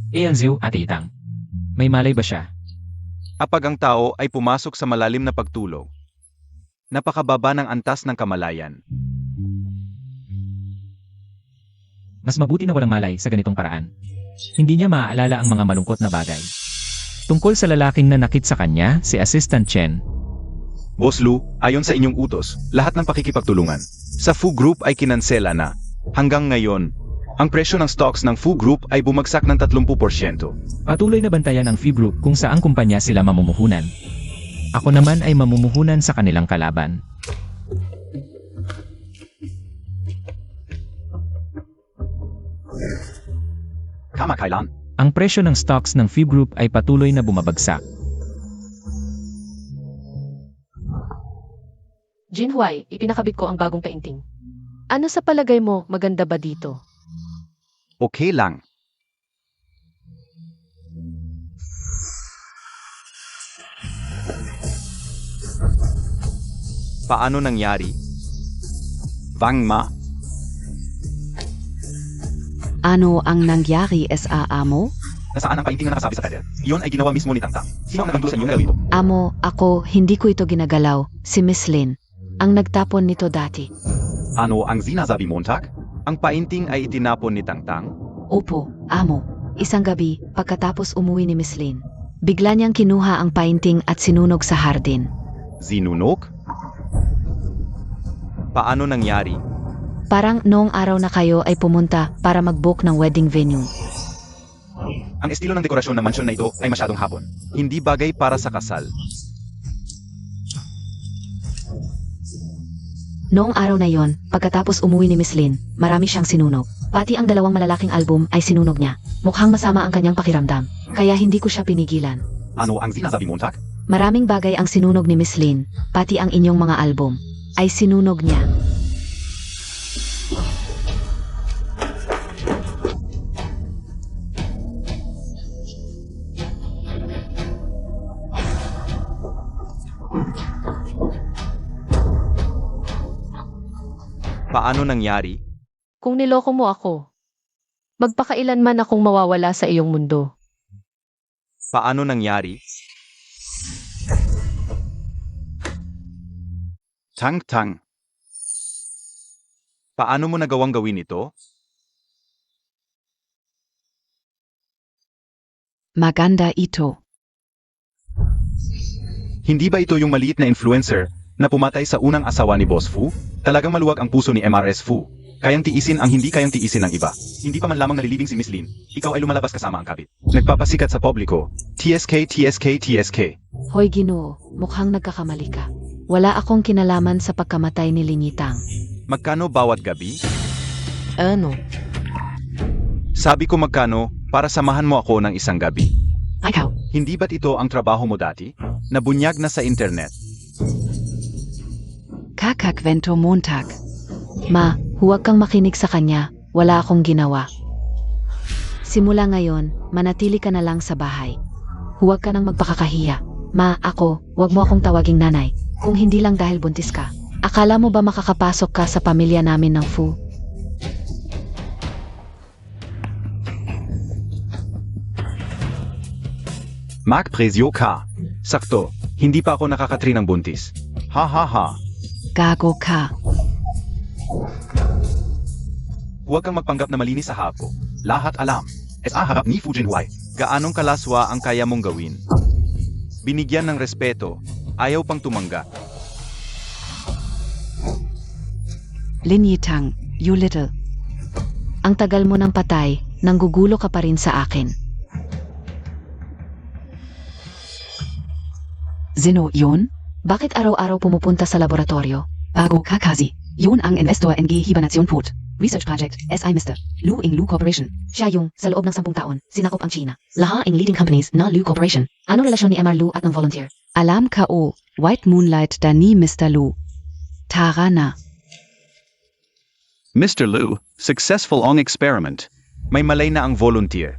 Speaker 5: Ziu at Itang. May malay ba siya?
Speaker 4: Kapag ang tao ay pumasok sa malalim na pagtulog, napakababa ng antas ng kamalayan.
Speaker 5: Mas mabuti na walang malay sa ganitong paraan. Hindi niya maaalala ang mga malungkot na bagay. Tungkol sa lalaking nanakit sa kanya, si Assistant Chen.
Speaker 4: Boss Lu, ayon sa inyong utos, lahat ng pakikipagtulungan sa Fu Group ay kinansela na. Hanggang ngayon, ang presyo ng stocks ng Fu Group ay bumagsak ng 30%.
Speaker 5: Patuloy na bantayan ang Fee Group kung saang kumpanya sila mamumuhunan. Ako naman ay mamumuhunan sa kanilang kalaban.
Speaker 4: Kamakailan?
Speaker 5: Ang presyo ng stocks ng Fee Group ay patuloy na bumabagsak.
Speaker 1: Jinhui, ipinakabit ko ang bagong painting. Ano sa palagay mo, maganda ba dito?
Speaker 4: Okay lang. Paano nangyari? Wang Ma.
Speaker 3: Ano ang nangyari sa amo?
Speaker 4: Nasaan ang painting na nakasabi sa pader? Iyon ay ginawa mismo ni Tangtang. Sino ang nagturo sa inyo na gawin ito?
Speaker 2: Amo, ako, hindi ko ito ginagalaw. Si Miss Lin. Ang nagtapon nito dati.
Speaker 4: Ano ang sinasabi Montag? Ang painting ay itinapon ni Tangtang?
Speaker 2: Opo, amo. Isang gabi, pagkatapos umuwi ni Miss Lin, bigla niyang kinuha ang painting at sinunog sa hardin.
Speaker 4: Zinunog? Paano nangyari?
Speaker 2: Parang noong araw na kayo ay pumunta para mag-book ng wedding venue.
Speaker 4: Ang estilo ng dekorasyon ng mansyon na ito ay masyadong hapon. Hindi bagay para sa kasal.
Speaker 2: Noong araw na yon, pagkatapos umuwi ni Miss Lin, marami siyang sinunog. Pati ang dalawang malalaking album ay sinunog niya. Mukhang masama ang kanyang pakiramdam, kaya hindi ko siya pinigilan.
Speaker 4: Ano ang sinasabi Montag?
Speaker 2: Maraming bagay ang sinunog ni Miss Lin, pati ang inyong mga album, ay sinunog niya.
Speaker 4: Paano nangyari?
Speaker 1: Kung niloko mo ako, magpakailanman akong mawawala sa iyong mundo.
Speaker 4: Paano nangyari? Tangtang. Paano mo nagawang gawin ito?
Speaker 3: Maganda ito.
Speaker 4: Hindi ba ito yung maliit na influencer na pumatay sa unang asawa ni Boss Fu? Talagang maluwag ang puso ni MRS Fu. Kayang tiisin ang hindi kayang tiisin ng iba. Hindi pa man lamang nalilibing si Miss Lin, ikaw ay lumalabas kasama ang kabit. Nagpapasikat sa publiko. TSK, TSK, TSK.
Speaker 2: Hoy Ginoo, mukhang nagkakamali ka. Wala akong kinalaman sa pagkamatay ni Linyitang.
Speaker 4: Magkano bawat gabi?
Speaker 1: Ano?
Speaker 4: Sabi ko magkano para samahan mo ako ng isang gabi.
Speaker 3: Ikaw.
Speaker 4: Hindi ba't ito ang trabaho mo dati? Nabunyag na sa internet.
Speaker 3: Kakakwento Montag.
Speaker 2: Ma, huwag kang makinig sa kanya. Wala akong ginawa. Simula ngayon, manatili ka na lang sa bahay. Huwag ka nang magpakakahiya. Ma, ako, huwag mo akong tawaging nanay. Kung hindi lang dahil buntis ka. Akala mo ba makakapasok ka sa pamilya namin ng Fu?
Speaker 4: Mac Prezio ka. Sakto, hindi pa ako nakakatri ng buntis. Ha ha ha.
Speaker 3: Gago ka.
Speaker 4: Huwag kang magpanggap na malinis sa harap ko. Lahat alam. SA harap ni Fu Jinhuai. Gaanong kalaswa ang kaya mong gawin? Binigyan ng respeto. Ayaw pang tumangga.
Speaker 3: Lin Yitang, you little.
Speaker 2: Ang tagal mo ng patay, nanggugulo ka pa rin sa akin.
Speaker 3: Sino yun?
Speaker 2: Bakit araw-araw pumupunta sa laboratorio?
Speaker 3: Bago kakazi. Yun ang investor NG Hibernation Port. Research Project, SI Mr. Lu Ing Lu Corporation.
Speaker 2: Siya yung, sa loob ng 10 taon, sinakop ang China. Laha ang leading companies na Lu Corporation. Anong relasyon ni MR Lu at ng volunteer?
Speaker 3: Alarm K.O. White Moonlight Dani Mr. Lu. Tarana.
Speaker 4: Mr. Liu, successful ang experiment. May malay na ang volunteer.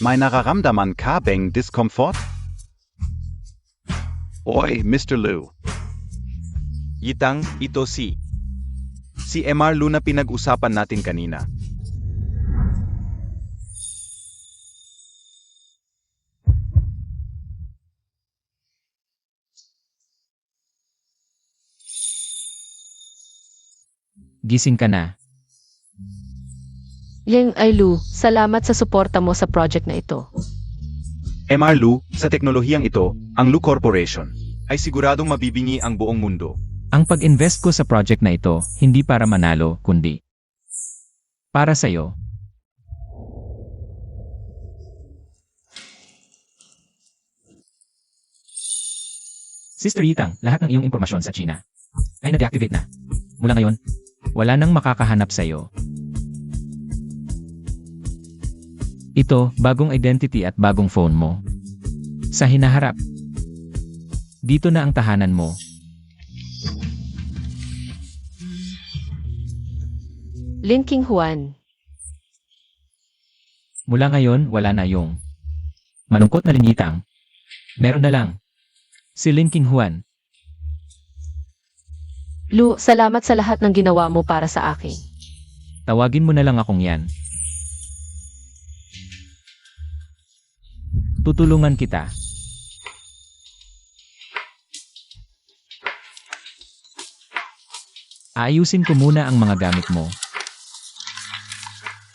Speaker 4: May nararamdaman ka bang discomfort? Oy, Mr. Liu. Yitang, ito si MR Lu na pinag-usapan natin kanina.
Speaker 5: Gising ka na.
Speaker 1: Yang ay Lu, salamat sa suporta mo sa project na ito.
Speaker 4: MR Lu, sa teknolohiyang ito, ang Lu Corporation, ay siguradong mabibingi ang buong mundo.
Speaker 5: Ang pag-invest ko sa project na ito, hindi para manalo, kundi para sa'yo. Sister Yitang, lahat ng iyong impormasyon sa China ay na-deactivate na. Mula ngayon, wala nang makakahanap sa'yo. Ito, bagong identity at bagong phone mo. Sa hinaharap. Dito na ang tahanan mo.
Speaker 1: Lin King Huan.
Speaker 5: Mula ngayon, wala na yung malungkot na Linyitang. Meron na lang si Lin King Huan.
Speaker 1: Lu, salamat sa lahat ng ginawa mo para sa akin.
Speaker 5: Tawagin mo na lang akong yan. Tutulungan kita. Aayusin ko muna ang mga gamit mo.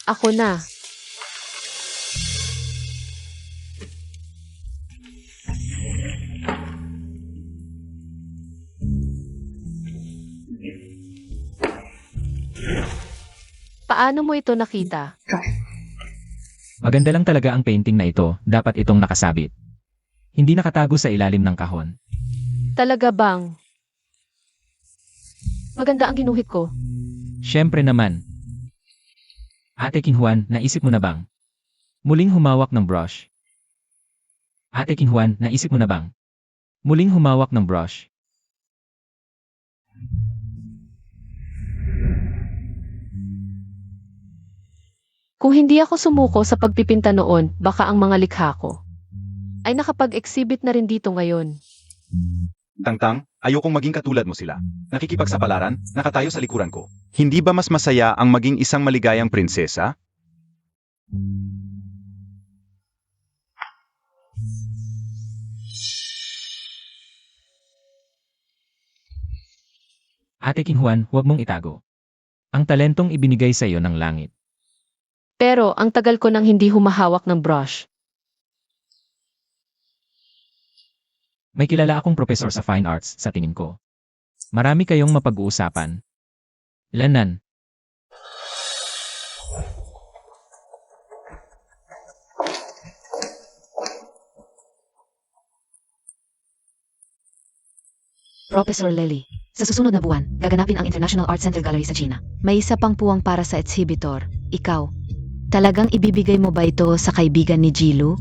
Speaker 1: Ako na. Paano mo ito nakita?
Speaker 5: Maganda lang talaga ang painting na ito, dapat itong nakasabit. Hindi nakatago sa ilalim ng kahon.
Speaker 1: Talaga bang? Maganda ang ginuhit ko.
Speaker 5: Siyempre naman. Ate King Juan, naisip mo na bang? Muling humawak ng brush. Ate King Juan, naisip mo na bang? Muling humawak ng brush.
Speaker 1: Kung hindi ako sumuko sa pagpipinta noon, baka ang mga likha ko ay nakapag-exhibit na rin dito ngayon.
Speaker 4: Tangtang, ayokong maging katulad mo sila. Nakikipagsapalaran, nakatayo sa likuran ko. Hindi ba mas masaya ang maging isang maligayang prinsesa?
Speaker 5: Ate King Juan, huwag mong itago. Ang talentong ibinigay sa iyo ng langit.
Speaker 1: Pero ang tagal ko nang hindi humahawak ng brush.
Speaker 5: May kilala akong profesor sa fine arts sa tingin ko. Marami kayong mapag-uusapan. Lanan.
Speaker 2: Professor Lely, sa susunod na buwan, gaganapin ang International Art Center Gallery sa China. May isa pang puwang para sa exhibitor. Ikaw, talagang ibibigay mo ba ito sa kaibigan ni Jilu?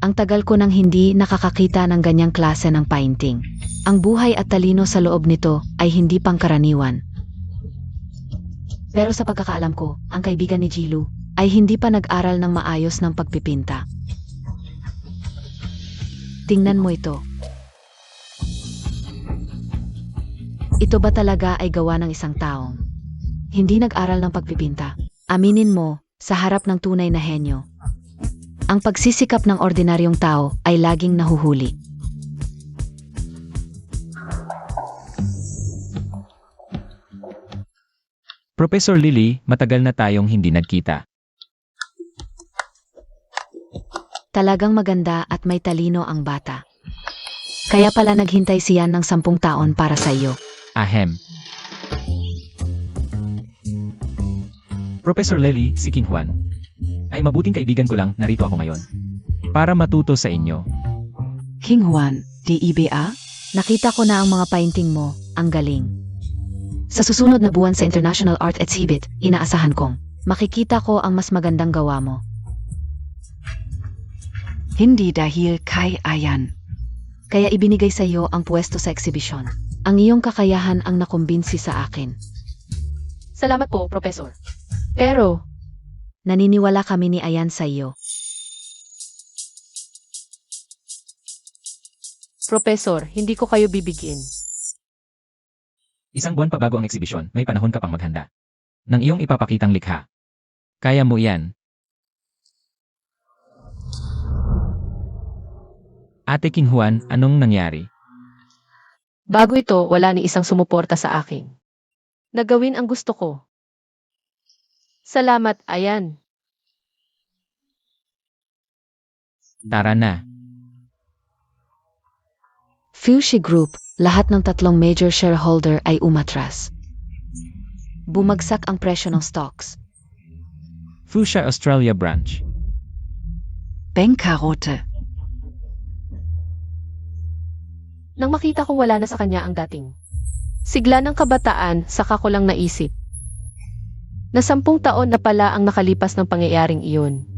Speaker 2: Ang tagal ko nang hindi nakakakita ng ganyang klase ng painting. Ang buhay at talino sa loob nito ay hindi pangkaraniwan. Pero sa pagkakaalam ko, ang kaibigan ni Jilu ay hindi pa nag-aral ng maayos ng pagpipinta. Tingnan mo ito. Ito ba talaga ay gawa ng isang taong hindi nag-aral ng pagpipinta? Aminin mo, sa harap ng tunay na henyo, ang pagsisikap ng ordinaryong tao ay laging nahuhuli.
Speaker 5: Professor Lily, matagal na tayong hindi nagkita.
Speaker 2: Talagang maganda at may talino ang bata. Kaya pala naghintay siya ng 10 taon para sa iyo.
Speaker 5: Ahem. Professor Lely, si King Juan. Ay mabuting kaibigan ko lang, narito ako ngayon. Para matuto sa inyo.
Speaker 3: King Juan, DIBA?
Speaker 2: Nakita ko na ang mga painting mo, ang galing. Sa susunod na buwan sa International Art Exhibit, inaasahan kong makikita ko ang mas magandang gawa mo.
Speaker 3: Hindi dahil kay Ayan.
Speaker 2: Kaya ibinigay sa iyo ang pwesto sa eksibisyon. Ang iyong kakayahan ang nakumbinsi sa akin.
Speaker 1: Salamat po, Professor. Pero,
Speaker 2: Naniniwala kami ni Ayan sa iyo.
Speaker 1: Professor, hindi ko kayo bibigin.
Speaker 5: Isang buwan pa bago ang eksibisyon, may panahon ka pang maghanda. Ng iyong ipapakitang likha. Kaya mo yan. Ate King Juan, anong nangyari?
Speaker 1: Bago ito, wala ni isang sumuporta sa akin. Nagawin ang gusto ko. Salamat, Ayan.
Speaker 5: Tara na.
Speaker 2: Fuchsia Group, lahat ng 3 major shareholder ay umatras. Bumagsak ang presyo ng stocks.
Speaker 5: Fuchsia Australia Branch.
Speaker 3: Bankarote.
Speaker 1: Nang makita kong wala na sa kanya ang dating sigla ng kabataan, saka ko lang naisip na 10 taon na pala ang nakalipas ng pangyayaring iyon.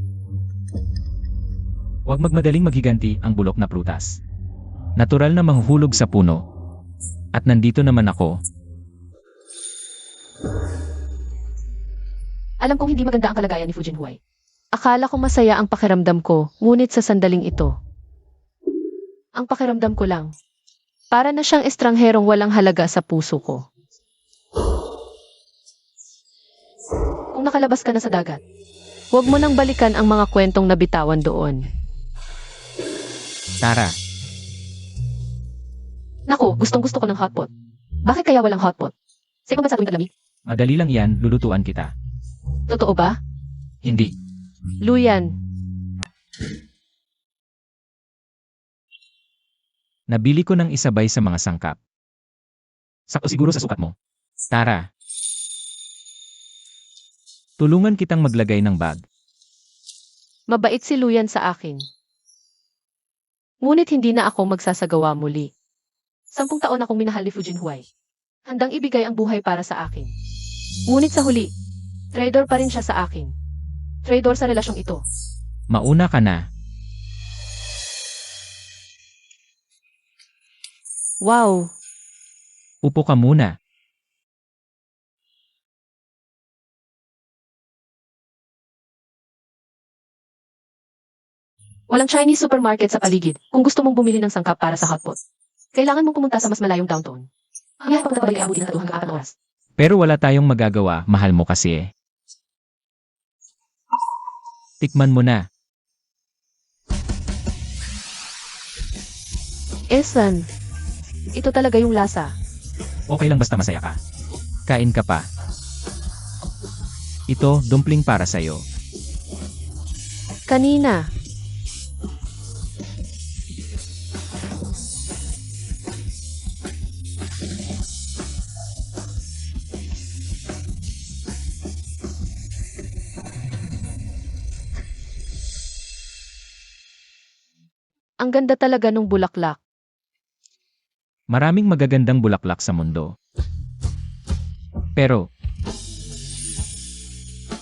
Speaker 5: Huwag magmadaling maghiganti ang bulok na prutas. Natural na mahuhulog sa puno. At nandito naman ako.
Speaker 1: Alam kong hindi maganda ang kalagayan ni Fu Jinhuai. Akala ko masaya ang pakiramdam ko, ngunit sa sandaling ito, ang pakiramdam ko lang, para na siyang estrangherong walang halaga sa puso ko. Noong nakalabas ka na sa dagat. Huwag mo nang balikan ang mga kwentong nabitawan doon.
Speaker 5: Tara,
Speaker 1: Naku, gustong-gusto ko ng hotpot. Bakit kaya walang hotpot? Sa ibang bansa tuwing taglamig?
Speaker 5: madali lang yan, lulutuan kita.
Speaker 1: Totoo ba?
Speaker 5: Hindi.
Speaker 1: Luyan,
Speaker 5: Nabili ko ng isabay sa mga sangkap. Sakto siguro sa sukat mo. Tara. Tulungan kitang maglagay ng bag.
Speaker 1: mabait si Luyan sa akin. Ngunit hindi na ako magsasagawa muli. 10 taon akong minahal ni Fujin Huai. Handang ibigay ang buhay para sa akin. Ngunit sa huli, traitor pa rin siya sa akin. Traitor sa relasyong ito.
Speaker 5: Mauna ka na.
Speaker 1: Wow,
Speaker 5: Upo ka muna.
Speaker 1: walang Chinese supermarket sa paligid kung gusto mong bumili ng sangkap para sa hotpot. Kailangan mong pumunta sa mas malayong downtown. Ang biyahe pagkabalik ay abutin na 2 hanggang 4 oras.
Speaker 5: Pero wala tayong magagawa, mahal mo kasi eh. Tikman mo na.
Speaker 1: Esan, ito talaga yung lasa.
Speaker 5: Okay lang basta masaya ka. Kain ka pa. Ito, dumpling para sa'yo.
Speaker 1: Kanina, ang ganda talaga nung bulaklak.
Speaker 5: Maraming magagandang bulaklak sa mundo. Pero,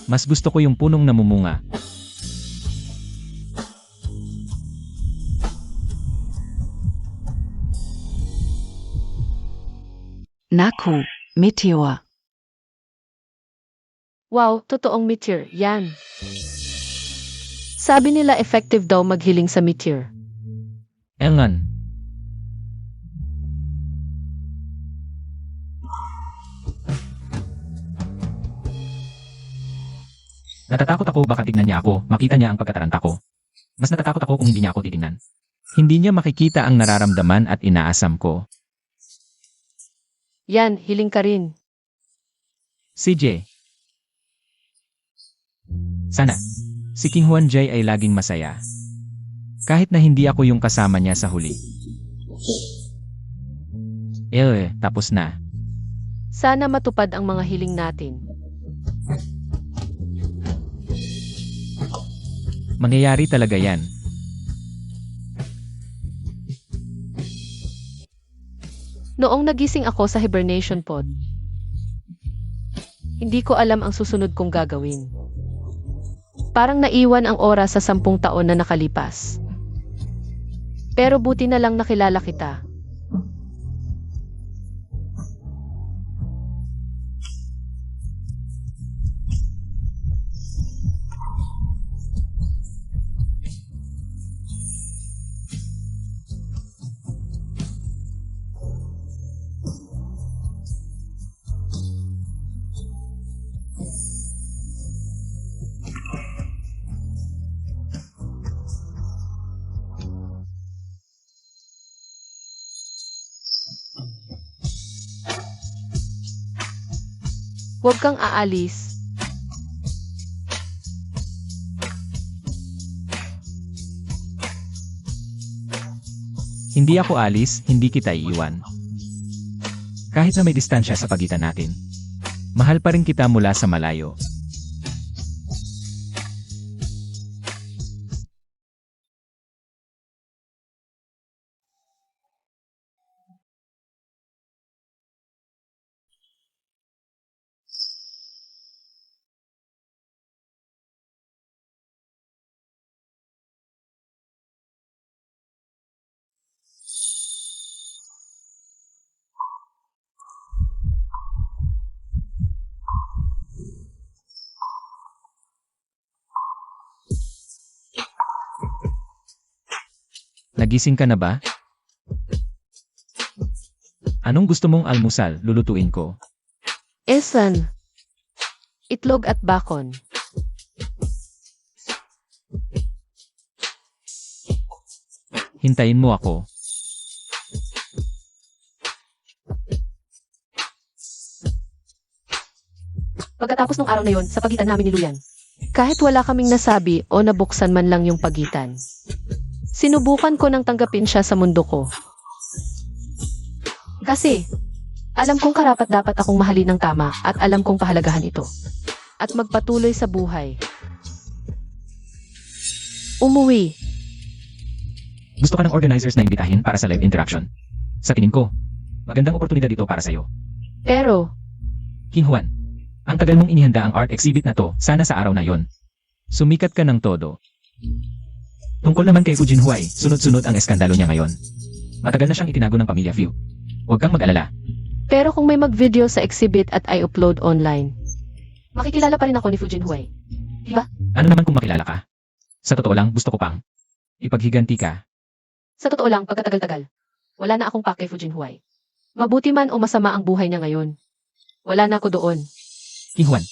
Speaker 5: mas gusto ko yung punong namumunga.
Speaker 3: Naku, Meteor.
Speaker 1: Wow, totoong meteor, yan. Sabi nila effective daw maghiling sa meteor.
Speaker 5: Engan. Natatakot ako baka tignan niya ako, makita niya ang pagkataranta ko. Mas natatakot ako kung hindi niya ako titingnan. Hindi niya makikita ang nararamdaman at inaasam ko.
Speaker 1: Yan, hiling ka rin.
Speaker 5: CJ. Sana, si King Huan Jai ay laging masaya. Kahit na hindi ako yung kasama niya sa huli. Tapos na.
Speaker 1: Sana matupad ang mga hiling natin.
Speaker 5: Mangyayari talaga yan.
Speaker 1: Noong nagising ako sa hibernation pod, hindi ko alam ang susunod kong gagawin. Parang naiwan ang oras sa 10 taon na nakalipas. Pero buti na lang nakilala kita. Huwag kang aalis.
Speaker 5: Hindi ako alis, hindi kita iiwan. Kahit na may distansya sa pagitan natin. Mahal pa rin kita mula sa malayo. Nagising ka na ba? Anong gusto mong almusal, lulutuin ko?
Speaker 1: Esan, Itlog at bacon.
Speaker 5: Hintayin mo ako.
Speaker 1: Pagkatapos ng araw na yon, sa pagitan namin ni Luyan. Kahit wala kaming nasabi o nabuksan man lang yung pagitan. Sinubukan ko nang tanggapin siya sa mundo ko. Kasi, alam kong karapat dapat akong mahalin ng tama at alam kong pahalagahan ito. At magpatuloy sa buhay. Umuwi.
Speaker 5: Gusto ka ng organizers na imbitahin para sa live interaction? Sa tingin ko, magandang oportunidad ito para sa'yo.
Speaker 1: Pero,
Speaker 5: King Juan, ang tagal mong inihanda ang art exhibit na to, sana sa araw na yon. Sumikat ka ng todo. Tungkol naman kay Fu Jinhuai, sunod-sunod ang eskandalo niya ngayon. Matagal na siyang itinago ng pamilya Fu. Huwag kang mag-alala.
Speaker 1: pero kung may mag-video sa exhibit at i-upload online, makikilala pa rin ako ni Fu Jinhuai.
Speaker 5: Ano naman kung makilala ka? Sa totoo lang, gusto ko pang ipaghiganti ka.
Speaker 1: Sa totoo lang, pagkatagal-tagal, wala na akong pake Fu Jinhuai. Mabuti man o masama ang buhay niya ngayon. Wala na ako doon.
Speaker 5: King Juan,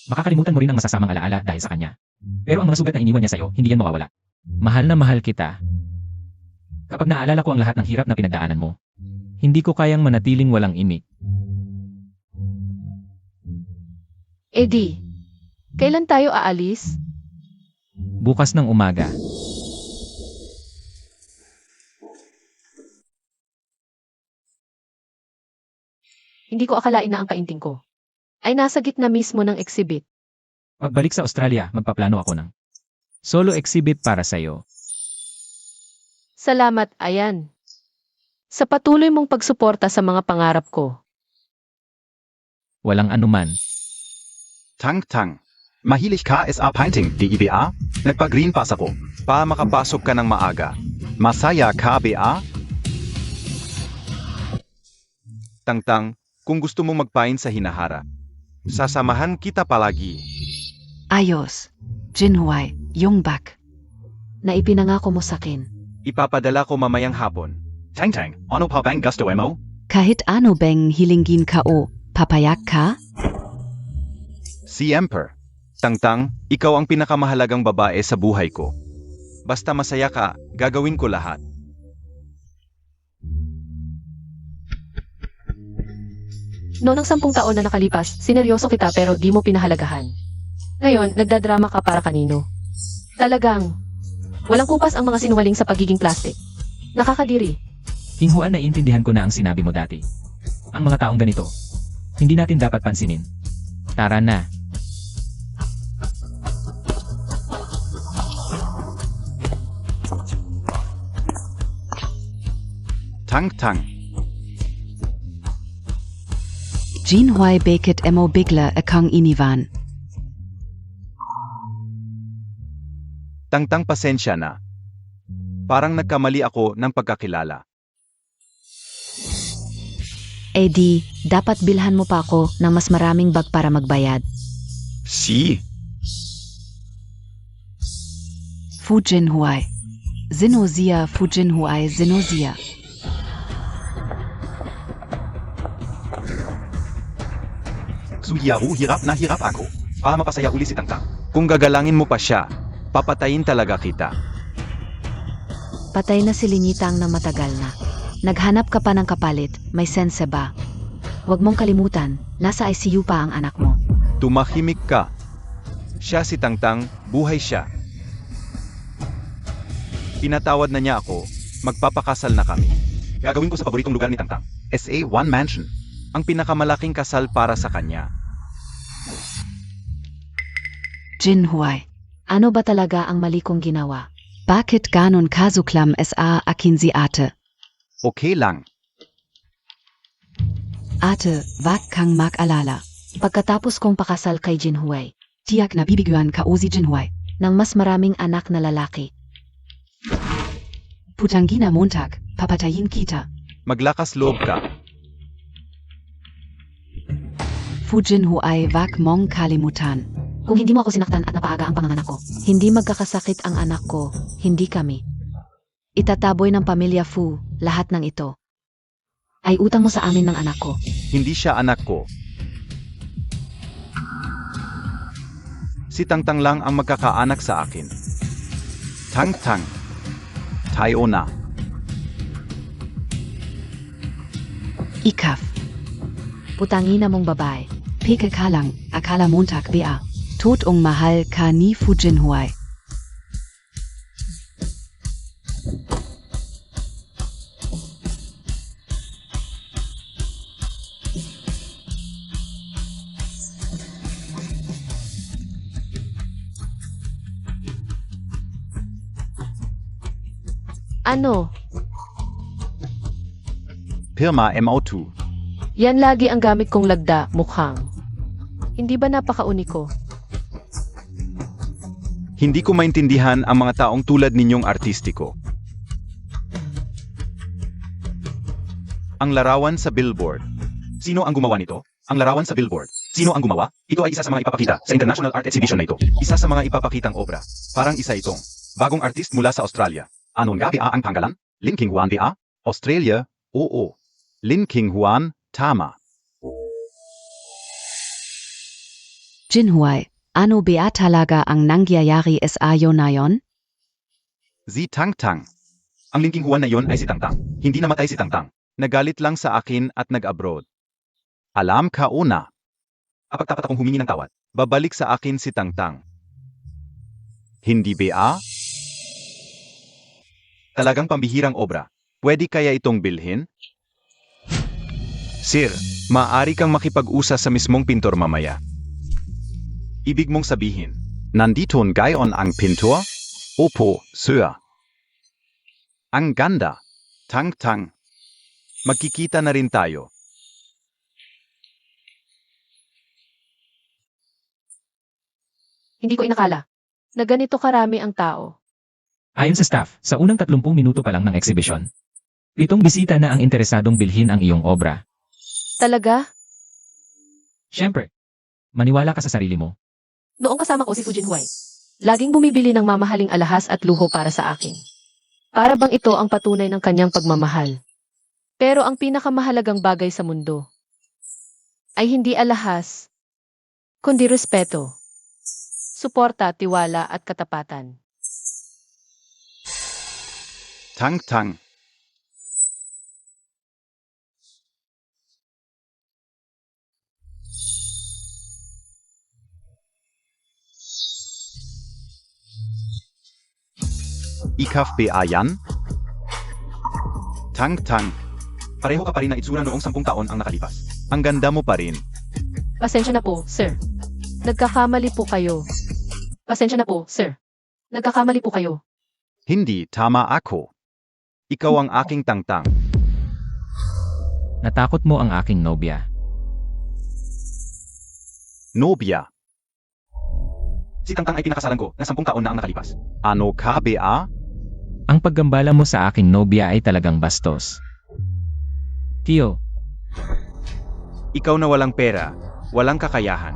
Speaker 5: makakalimutan mo rin ang masasamang alaala dahil sa kanya. Pero ang mga sugat na iniwan niya sa'yo, hindi yan mawawala. Mahal na mahal kita. Kapag naalala ko ang lahat ng hirap na pinagdaanan mo, hindi ko kayang manatiling walang imik.
Speaker 1: Eddie, kailan tayo aalis?
Speaker 5: Bukas ng umaga.
Speaker 1: Hindi ko akalain na ang kainting ko ay nasa gitna mismo ng exhibit.
Speaker 5: Pagbalik sa Australia, magpaplano ako ng solo exhibit para sa'yo.
Speaker 1: Salamat, Ayan. Sa patuloy mong pagsuporta sa mga pangarap ko.
Speaker 5: Walang anuman.
Speaker 4: Tang. Mahilig ka SA Painting, DIBA? Nagpa-green pass ako. Pa makapasok ka ng maaga. Masaya ka, BA? Tang, kung gusto mong magpain sa hinahara, sasamahan kita palagi.
Speaker 3: Ayos. Jinhuai, Yongbak.
Speaker 2: Na ipinangako mo sa akin.
Speaker 4: Ipapadala ko mamayang hapon. Tang, ano pa bang gusto mo?
Speaker 3: Kahit ano bang hilingin ka o papayak ka?
Speaker 4: Si Emperor. Tang, ikaw ang pinakamahalagang babae sa buhay ko. Basta masaya ka, gagawin ko lahat.
Speaker 1: Noong 10 taon na nakalipas, sineryoso kita pero di mo pinahalagahan. Ngayon, nagdadrama ka para kanino. Talagang, walang kupas ang mga sinungaling sa pagiging plastic. Nakakadiri.
Speaker 5: King Juan, naiintindihan ko na ang sinabi mo dati. Ang mga taong ganito, hindi natin dapat pansinin. Tara na.
Speaker 4: Tang.
Speaker 3: Jinhuai Beket Emo Bigla Akang Inivan.
Speaker 4: Tang, pasensya na. Parang nagkamali ako ng pagkakilala.
Speaker 2: Eddie, dapat bilhan mo pa ako ng mas maraming bag para magbayad.
Speaker 4: Si?
Speaker 3: Fu Jinhuai. Zinozia Fu Jinhuai Zinozia.
Speaker 4: Suyahu, hirap na hirap ako. Para mapasaya uli si Tang. Kung gagalangin mo pa siya, papatayin talaga kita.
Speaker 2: Patay na si Linyitang na matagal na. Naghanap ka pa ng kapalit, may sense ba? Huwag mong kalimutan, nasa ICU pa ang anak mo.
Speaker 4: Tumahimik ka. Siya si Tang, buhay siya. Pinatawad na niya ako, magpapakasal na kami. Gagawin ko sa paboritong lugar ni Tang. SA One Mansion. Ang pinakamalaking kasal para sa kanya.
Speaker 3: Jinhuai.
Speaker 2: Ano ba talaga ang mali kong ginawa?
Speaker 3: Bakit ganon kasuklam SA akin si ate?
Speaker 4: Okay lang.
Speaker 3: Ate, wag kang mag-alala.
Speaker 2: Pagkatapos kong pakasal kay Jinhuai,
Speaker 3: Tiyak na bibiguan ka o si Jinhuai.
Speaker 2: ng mas maraming anak na lalaki.
Speaker 3: Putangina Montag, papatayin kita.
Speaker 4: Maglakas loob ka.
Speaker 3: Fu Jinhuai wag mong kalimutan.
Speaker 2: Kung hindi mo ako sinaktan at napaaga ang panganganak ko, hindi magkakasakit ang anak ko, hindi kami. Itataboy ng pamilya Fu, lahat ng ito. Ay utang mo sa amin ng anak ko.
Speaker 4: Hindi siya anak ko. Si Tangtang lang ang magkakaanak sa akin. Tangtang. Tayo na.
Speaker 2: Ikaf. Putangina mong babae.
Speaker 3: Peke Kalang, Akala Montag BA. Tod ung Mahal Ka Ni Fujin Huai.
Speaker 1: Ano?
Speaker 4: Pirma MO2.
Speaker 1: Yan lagi ang gamit kong lagda, mukhang. Hindi ba napaka-uniko?
Speaker 4: Hindi ko maintindihan ang mga taong tulad ninyong artistiko. Ang larawan sa billboard. Sino ang gumawa nito? Ang larawan sa billboard. Sino ang gumawa? Ito ay isa sa mga ipapakita sa International Art Exhibition na ito. Isa sa mga ipapakitang obra. Parang isa itong bagong artist mula sa Australia. Anon nga ang pangalan? Lin King Huan BA? Australia? Oo. Lin King Huan, tama.
Speaker 3: Jin Huai. Ano BA talaga ang nangyayari sa Yonayon?
Speaker 4: Si Tangtang. Ang Lin King Huan na yon ay si Tangtang. Hindi namatay si Tangtang. Nagalit lang sa akin at nag-abroad. Alam ka una. Kapag tapat akong humingi ng tawad, babalik sa akin si Tangtang. Hindi BA? Talagang pambihirang obra. Pwede kaya itong bilhin? Sir, maaari kang makipag-usa sa mismong pintor mamaya. Ibig mong sabihin, nanditon gayon ang pintor? Opo, sir. Ang ganda. Tangtang. Magkikita na rin tayo.
Speaker 1: Hindi ko inakala na ganito karami ang tao.
Speaker 5: Ayon sa staff, sa unang 30 minuto pa lang ng exhibition, 7 bisita na ang interesadong bilhin ang iyong obra.
Speaker 1: Talaga?
Speaker 5: Siyempre, maniwala ka sa sarili mo.
Speaker 1: Noong kasama ko si Fujin Huai, laging bumibili ng mamahaling alahas at luho para sa akin. Para bang ito ang patunay ng kanyang pagmamahal. Pero ang pinakamahalagang bagay sa mundo ay hindi alahas, kundi respeto, suporta, tiwala at katapatan.
Speaker 4: Tangtang. Ikaf BA yan? Tangtang. Pareho ka pa rin na itsura noong 10 taon ang nakalipas. Ang ganda mo pa rin.
Speaker 1: Pasensya na po, sir. Nagkakamali po kayo. Pasensya na po, sir. Nagkakamali po kayo.
Speaker 4: Hindi, tama ako. Ikaw ang aking Tangtang.
Speaker 5: Natakot mo ang aking nobya.
Speaker 4: Nobya. Si Tangtang ay pinakasalan ko na 10 taon na ang nakalipas. Ano ka, BA?
Speaker 5: Ang paggambala mo sa aking nobya ay talagang bastos. Tio,
Speaker 4: Ikaw na walang pera, walang kakayahan.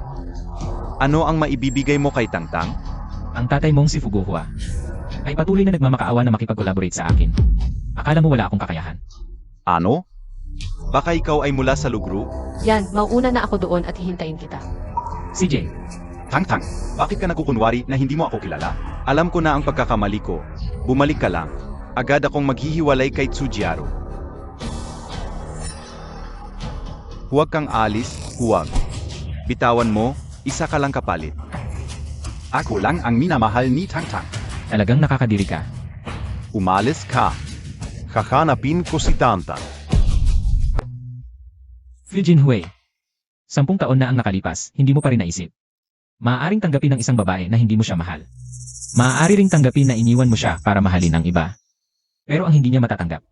Speaker 4: Ano ang maibibigay mo kay Tangtang?
Speaker 5: ang tatay mong si Fuguhua ay patuloy na nagmamakaawa na makipag-collaborate sa akin. Akala mo wala akong kakayahan.
Speaker 4: Ano? Baka ikaw ay mula sa Lugru?
Speaker 1: Yan, mauuna na ako doon at hihintayin kita.
Speaker 5: CJ,
Speaker 4: Tangtang, bakit ka nagkukunwari na hindi mo ako kilala? Alam ko na ang pagkakamali ko. Bumalik ka lang. Agad akong maghihiwalay kay Tsujiaro. Huwag kang alis, huwag. Bitawan mo, isa ka lang kapalit. Ako lang ang minamahal ni Tangtang.
Speaker 5: talagang nakakadiri ka.
Speaker 4: Umalis ka. Hahanapin ko si Tangtang.
Speaker 5: Fujin Hui, 10 taon na ang nakalipas, hindi mo pa rin naisip. Maaaring tanggapin ng isang babae na hindi mo siya mahal. Maaari ring tanggapin na iniwan mo siya para mahalin ng iba. Pero ang hindi niya matatanggap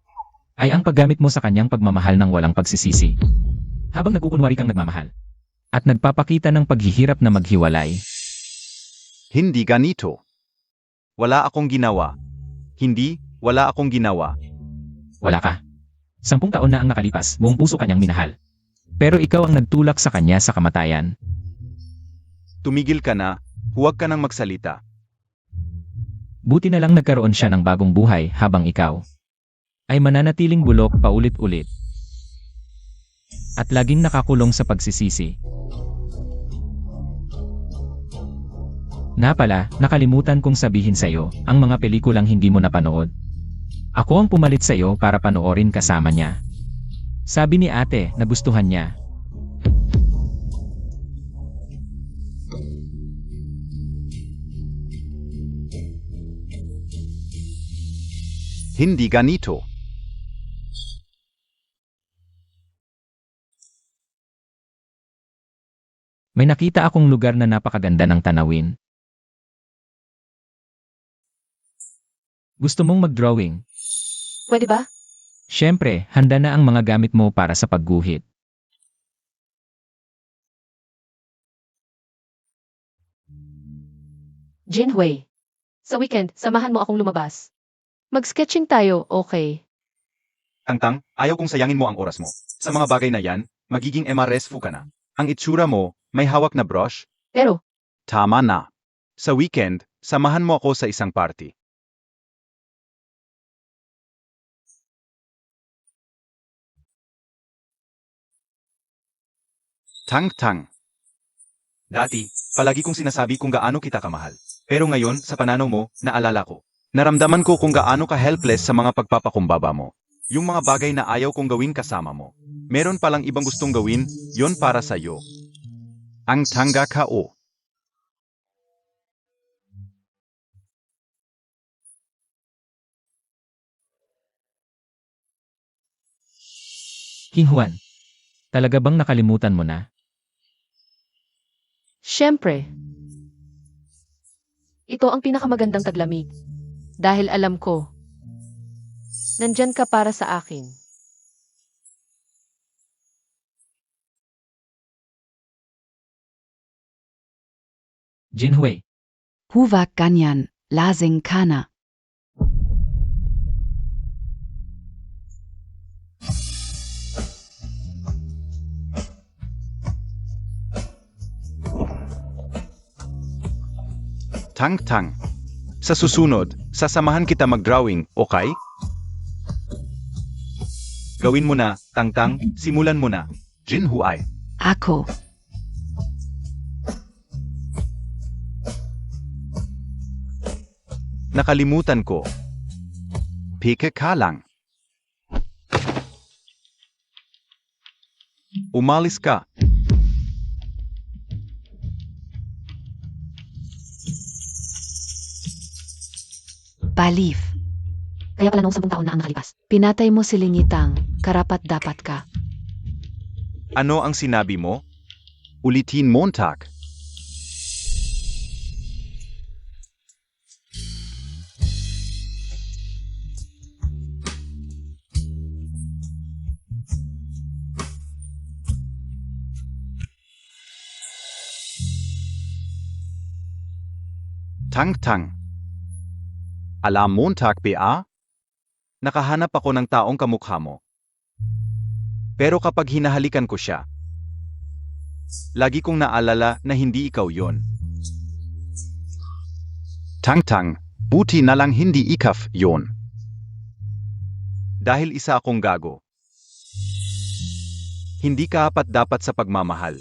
Speaker 5: ay ang paggamit mo sa kanyang pagmamahal ng walang pagsisisi. Habang nagkukunwari kang nagmamahal at nagpapakita ng paghihirap na maghiwalay.
Speaker 4: Hindi ganito. Wala akong ginawa. Hindi, wala akong ginawa.
Speaker 5: Wala ka. 10 taon na ang nakalipas, buong puso kanyang minahal. Pero ikaw ang nagtulak sa kanya sa kamatayan.
Speaker 4: Tumigil ka na, huwag ka nang magsalita.
Speaker 5: Buti na lang nagkaroon siya ng bagong buhay habang ikaw ay mananatiling bulok paulit-ulit. At laging nakakulong sa pagsisisi. Nga pala, nakalimutan kong sabihin sa'yo, ang mga pelikulang hindi mo napanood. Ako ang pumalit sa'yo para panoorin kasama niya. Sabi ni ate, nagustuhan niya.
Speaker 4: Hindi ganito.
Speaker 5: May nakita akong lugar na napakaganda ng tanawin. Gusto mong mag-drawing?
Speaker 1: Pwede ba?
Speaker 5: Siyempre, handa na ang mga gamit mo para sa pagguhit.
Speaker 1: Jinhui. Sa weekend, samahan mo akong lumabas. Mag-sketching tayo, okay?
Speaker 4: Tangtang, ayaw kong sayangin mo ang oras mo. Sa mga bagay na yan, magiging MRS ka na. Ang itsura mo, may hawak na brush?
Speaker 1: Pero,
Speaker 4: Tama na. Sa weekend, samahan mo ako sa isang party. Tang-tang. Dati, palagi kong sinasabi kung gaano kita kamahal. Pero ngayon, sa pananaw mo, naalala ko. Naramdaman ko kung gaano ka helpless sa mga pagpapakumbaba mo. Yung mga bagay na ayaw kong gawin kasama mo. Meron palang ibang gustong gawin, yon para sa'yo. Ang tangga ka o.
Speaker 5: King Juan, talaga bang nakalimutan mo na?
Speaker 1: syempre. Ito ang pinakamagandang taglamig. Dahil alam ko, nandyan ka para sa akin.
Speaker 5: Jinhui,
Speaker 3: Huvak Ganyan, Lasing Kana.
Speaker 4: Tang-tang. Sa susunod, sasamahan kita mag-drawing, okay? Gawin mo na, Tang-tang, simulan mo na. Jinhuay.
Speaker 3: Ako.
Speaker 4: Nakalimutan ko. Peke ka lang. Umalis ka.
Speaker 3: Balif.
Speaker 2: Kaya pala noong 10 taon na ang nakalipas. Pinatay mo si Lingitang, karapat dapat ka.
Speaker 4: Ano ang sinabi mo? Ulitin Montag. Tang-tang. Alam Montag ba? Nakahanap ako ng taong kamukha mo. Pero kapag hinahalikan ko siya, lagi kong naalala na hindi ikaw yon. Tang-tang, buti na lang hindi ikaf yon. Dahil isa akong gago. Hindi ka dapat sa pagmamahal.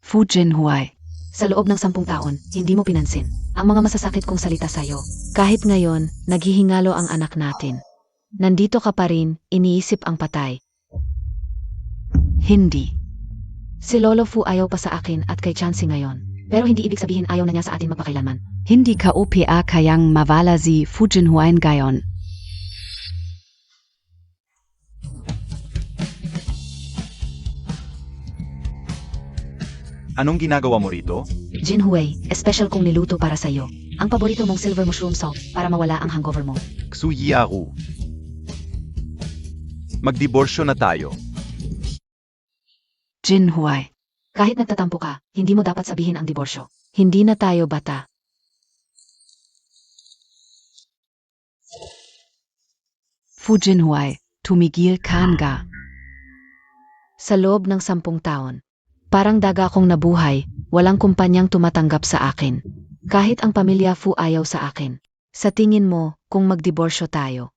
Speaker 3: Fujin Huay.
Speaker 2: Sa loob ng 10 taon, hindi mo pinansin ang mga masasakit kong salita sa'yo. Kahit ngayon, naghihingalo ang anak natin. Nandito ka pa rin, iniisip ang patay.
Speaker 3: Hindi.
Speaker 2: Si Lolo Fu ayaw pa sa akin at kay Chansey ngayon. Pero hindi ibig sabihin ayaw na niya sa atin magpakailanman.
Speaker 3: Hindi ka OPA kayang mawala si Fujin Huayn gayon.
Speaker 4: Anong ginagawa mo rito?
Speaker 2: Jinhui, special kong niluto para sa'yo. Ang paborito mong silver mushroom salt para mawala ang hangover mo.
Speaker 4: Ksuyiaru. Magdiborsyo na tayo.
Speaker 3: Jin Huay.
Speaker 2: Kahit nagtatampo ka, hindi mo dapat sabihin ang diborsyo. Hindi na tayo bata.
Speaker 3: Fujin Huay. Tumigil Kanga.
Speaker 2: Sa loob ng 10 taon, parang daga akong nabuhay, walang kumpanyang tumatanggap sa akin. Kahit ang pamilya Fu ayaw sa akin. Sa tingin mo, kung magdiborsyo tayo,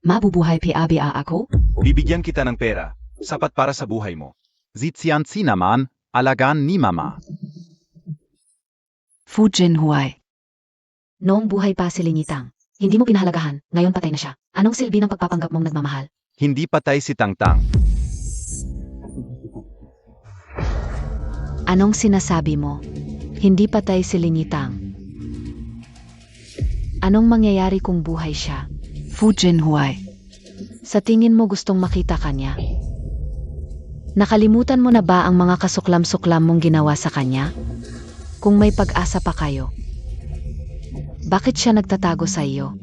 Speaker 3: Mabubuhay PABA ako?
Speaker 4: Bibigyan kita ng pera. Sapat para sa buhay mo. Zizianzi naman, alagaan ni mama.
Speaker 3: Fu Jinhui.
Speaker 2: Noong buhay pa si Linitang, hindi mo pinahalagahan, ngayon patay na siya. Anong silbi ng pagpapanggap mong nagmamahal?
Speaker 4: Hindi patay si Tangtang.
Speaker 2: Anong sinasabi mo? Hindi patay si Linitang. Anong mangyayari kung buhay siya?
Speaker 3: Fu Jinhui.
Speaker 2: Sa tingin mo gustong makita kanya? Nakalimutan mo na ba ang mga kasuklam-suklam mong ginawa sa kanya? Kung may pag-asa pa kayo, bakit siya nagtatago sa iyo?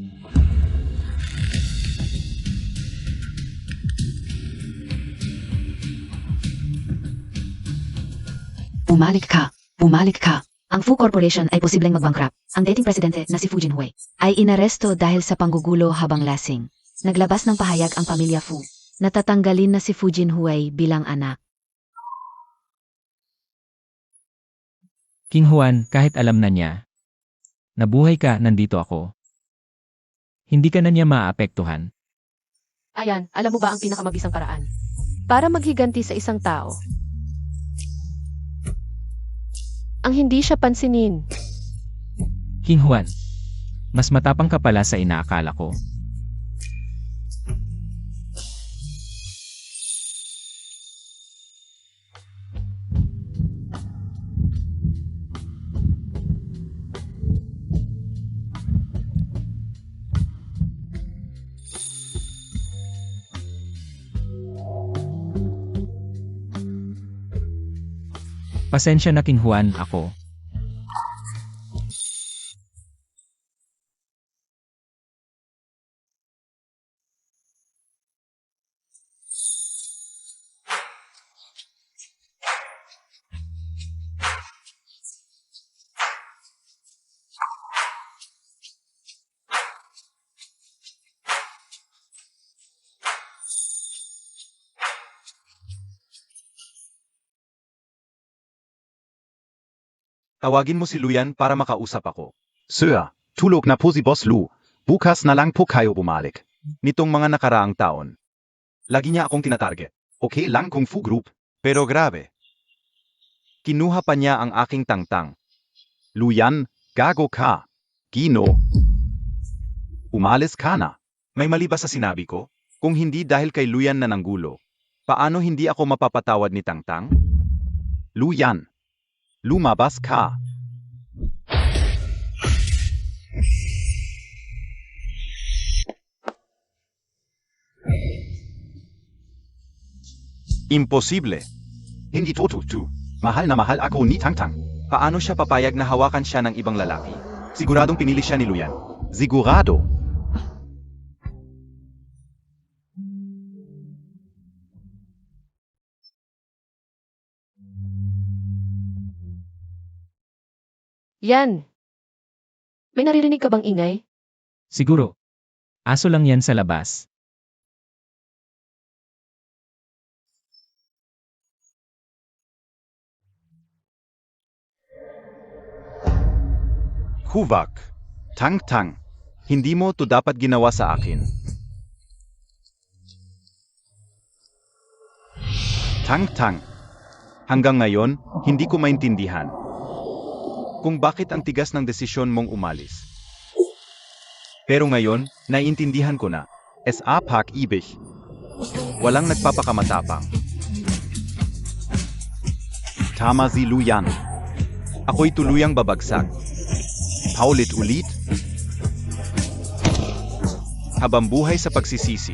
Speaker 3: Bumalik ka. Bumalik ka.
Speaker 2: Ang Fu Corporation ay posibleng mag-bankrupt. Ang dating presidente na si Fu Jinhui ay inaresto dahil sa panggugulo habang lasing. Naglabas ng pahayag ang pamilya Fu. Natatanggalin na si Fu Jinhui bilang anak.
Speaker 5: King Juan, kahit alam na niya, nabuhay ka, nandito ako. Hindi ka na niya maaapektuhan.
Speaker 1: Ayan, alam mo ba ang pinakamabisang paraan? Para maghiganti sa isang tao. Ang hindi siya pansinin.
Speaker 5: King Juan, mas matapang ka pala sa inaakala ko. Pasensya na King Juan, ako.
Speaker 4: Tawagin mo si Luyan para makausap ako. Sir, tulog na po si Boss Lu. Bukas na lang po kayo bumalik. Nitong mga nakaraang taon. Lagi niya akong tinatarget. Okay lang kung Fu Group, pero grabe. Kinuha pa niya ang aking Tangtang. Luyan, gago ka. Gino. Umalis ka na. May mali ba sa sinabi ko? Kung hindi dahil kay Luyan na nanggulo, paano hindi ako mapapatawad ni Tangtang? Luyan. Lumabas ka. Imposible. Hindi totoo. Mahal na mahal ako ni Tangtang. Paano siya papayag na hawakan siya ng ibang lalaki? Siguradong pinili siya ni Luyan. Sigurado.
Speaker 1: Yan. May naririnig ka bang ingay?
Speaker 5: Siguro. Aso lang yan sa labas.
Speaker 4: Huvak. Tangtang. Hindi mo to dapat ginawa sa akin. Tangtang. Hanggang ngayon, hindi ko maintindihan kung bakit ang tigas ng desisyon mong umalis. Pero ngayon, naiintindihan ko na. Sa pag-ibig. Walang nagpapakamatapang. Tama si Luyan. Ako'y tuluyang babagsak. Paulit-ulit. Habang buhay sa pagsisisi.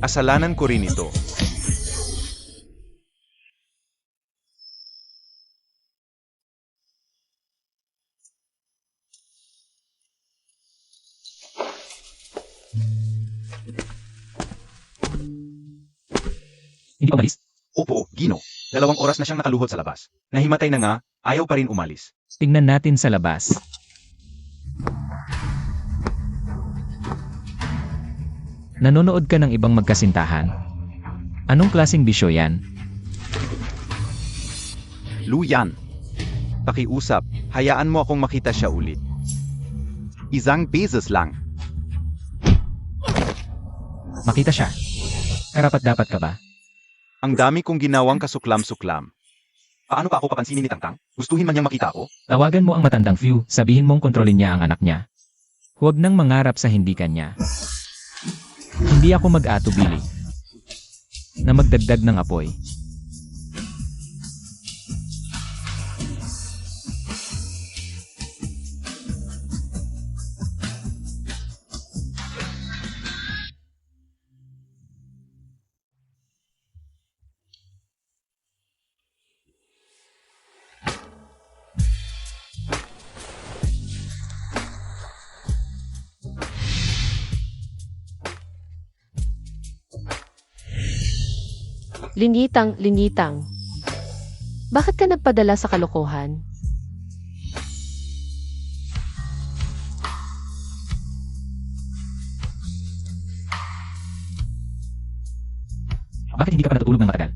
Speaker 4: Kasalanan ko rin ito.
Speaker 5: Hindi pa umalis?
Speaker 4: Opo, Gino. 2 oras na siyang nakaluhod sa labas. Nahimatay na nga, ayaw pa rin umalis.
Speaker 5: Tingnan natin sa labas. Nanonood ka ng ibang magkasintahan? Anong klaseng bisyo yan?
Speaker 4: Luyan. Pakiusap, hayaan mo akong makita siya ulit. Isang beses lang.
Speaker 5: Makita siya. Karapat-dapat ka ba?
Speaker 4: Ang dami kong ginawang kasuklam-suklam. Paano pa ako papansinin ni Tangtang? Gustuhin man niyang makita ako?
Speaker 5: Tawagan mo ang matandang Few, sabihin mong kontrolin niya ang anak niya. Huwag nang mangarap sa hindi kanya. Hindi ako mag-atubili na magdagdag ng apoy.
Speaker 1: Linitang. Bakit ka nagpadala sa kalokohan?
Speaker 5: Bakit hindi ka pa natutulog ng matagal?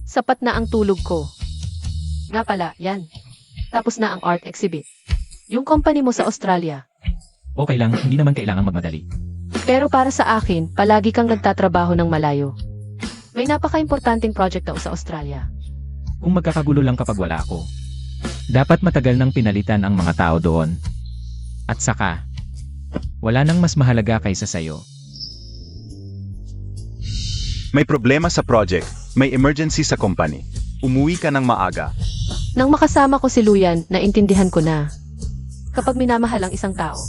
Speaker 1: Sapat na ang tulog ko. Nga pala, yan. Tapos na ang art exhibit. Yung company mo sa Australia.
Speaker 5: Okay lang, hindi naman kailangan magmadali.
Speaker 1: Pero para sa akin, palagi kang nagtatrabaho ng malayo. May napaka-importanting project daw sa Australia.
Speaker 5: Kung magkakagulo lang kapag wala ako. Dapat matagal nang pinalitan ang mga tao doon. At saka, wala nang mas mahalaga kaysa sayo.
Speaker 4: May problema sa project, may emergency sa company. Umuwi ka ng maaga.
Speaker 1: Nang makasama ko si Luyan, naintindihan ko na. Kapag minamahal ang isang tao,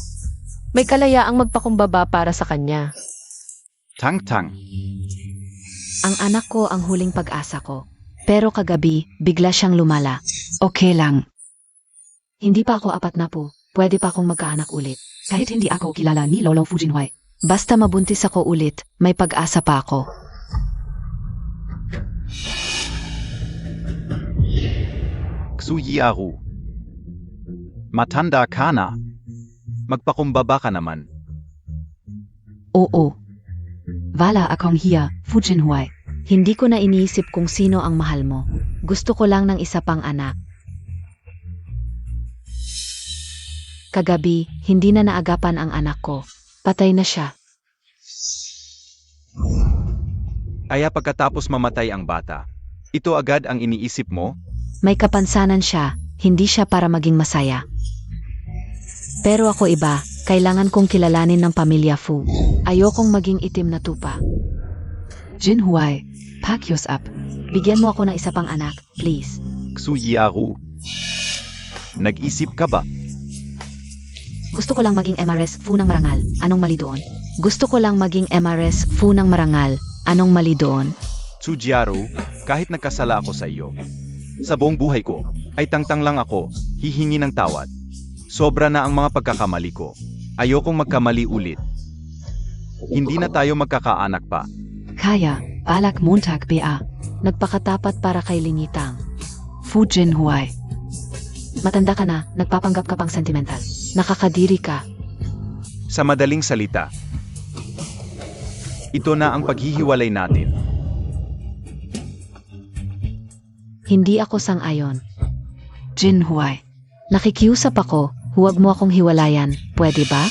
Speaker 1: may kalayaang magpakumbaba para sa kanya.
Speaker 4: Tangtang.
Speaker 2: Ang anak ko ang huling pag-asa ko. Pero kagabi, bigla siyang lumala. Okay lang. Hindi pa ako 4 na po. Pwede pa akong magkaanak ulit.
Speaker 3: Kahit hindi ako kilala ni Lolo Fu Jinhui.
Speaker 2: Basta mabuntis ako ulit, may pag-asa pa ako.
Speaker 4: Xuyiaru. Matanda ka na. Magpakumbaba ka naman.
Speaker 2: Oo,
Speaker 3: Wala akong hiya, Fu Jinhui.
Speaker 2: hindi ko na iniisip kung sino ang mahal mo. Gusto ko lang ng isa pang anak. Kagabi, hindi na naagapan ang anak ko. Patay na siya.
Speaker 4: Kaya pagkatapos mamatay ang bata, ito agad ang iniisip mo?
Speaker 2: May kapansanan siya, hindi siya para maging masaya. Pero ako iba, kailangan kong kilalanin ng pamilya Fu. Ayokong maging itim na tupa.
Speaker 3: Jinhui, pack yours up.
Speaker 2: Bigyan mo ako ng isa pang anak, please.
Speaker 4: Xuyiaru. Nag-isip ka ba?
Speaker 2: Gusto ko lang maging MRS Fu ng marangal. Anong mali doon? Gusto ko lang maging MRS Fu ng marangal. Anong mali doon?
Speaker 4: Xujiaru, kahit nagkasala ako sa iyo, sa buong buhay ko, ay tangtang lang ako, hihingi ng tawad. Sobra na ang mga pagkakamali ko. Ayokong magkamali ulit. Hindi na tayo magkakaanak pa.
Speaker 3: Kaya, balak Montag BA.
Speaker 2: Nagpakatapat para kay Linitang.
Speaker 3: Fu Jinhui.
Speaker 2: Matanda ka na, nagpapanggap ka pang sentimental. Nakakadiri ka.
Speaker 4: Sa madaling salita, ito na ang paghihiwalay natin.
Speaker 2: Hindi ako sang-ayon.
Speaker 3: Jinhui.
Speaker 2: Nakikiusap ako, huwag mo akong hiwalayan, pwede ba?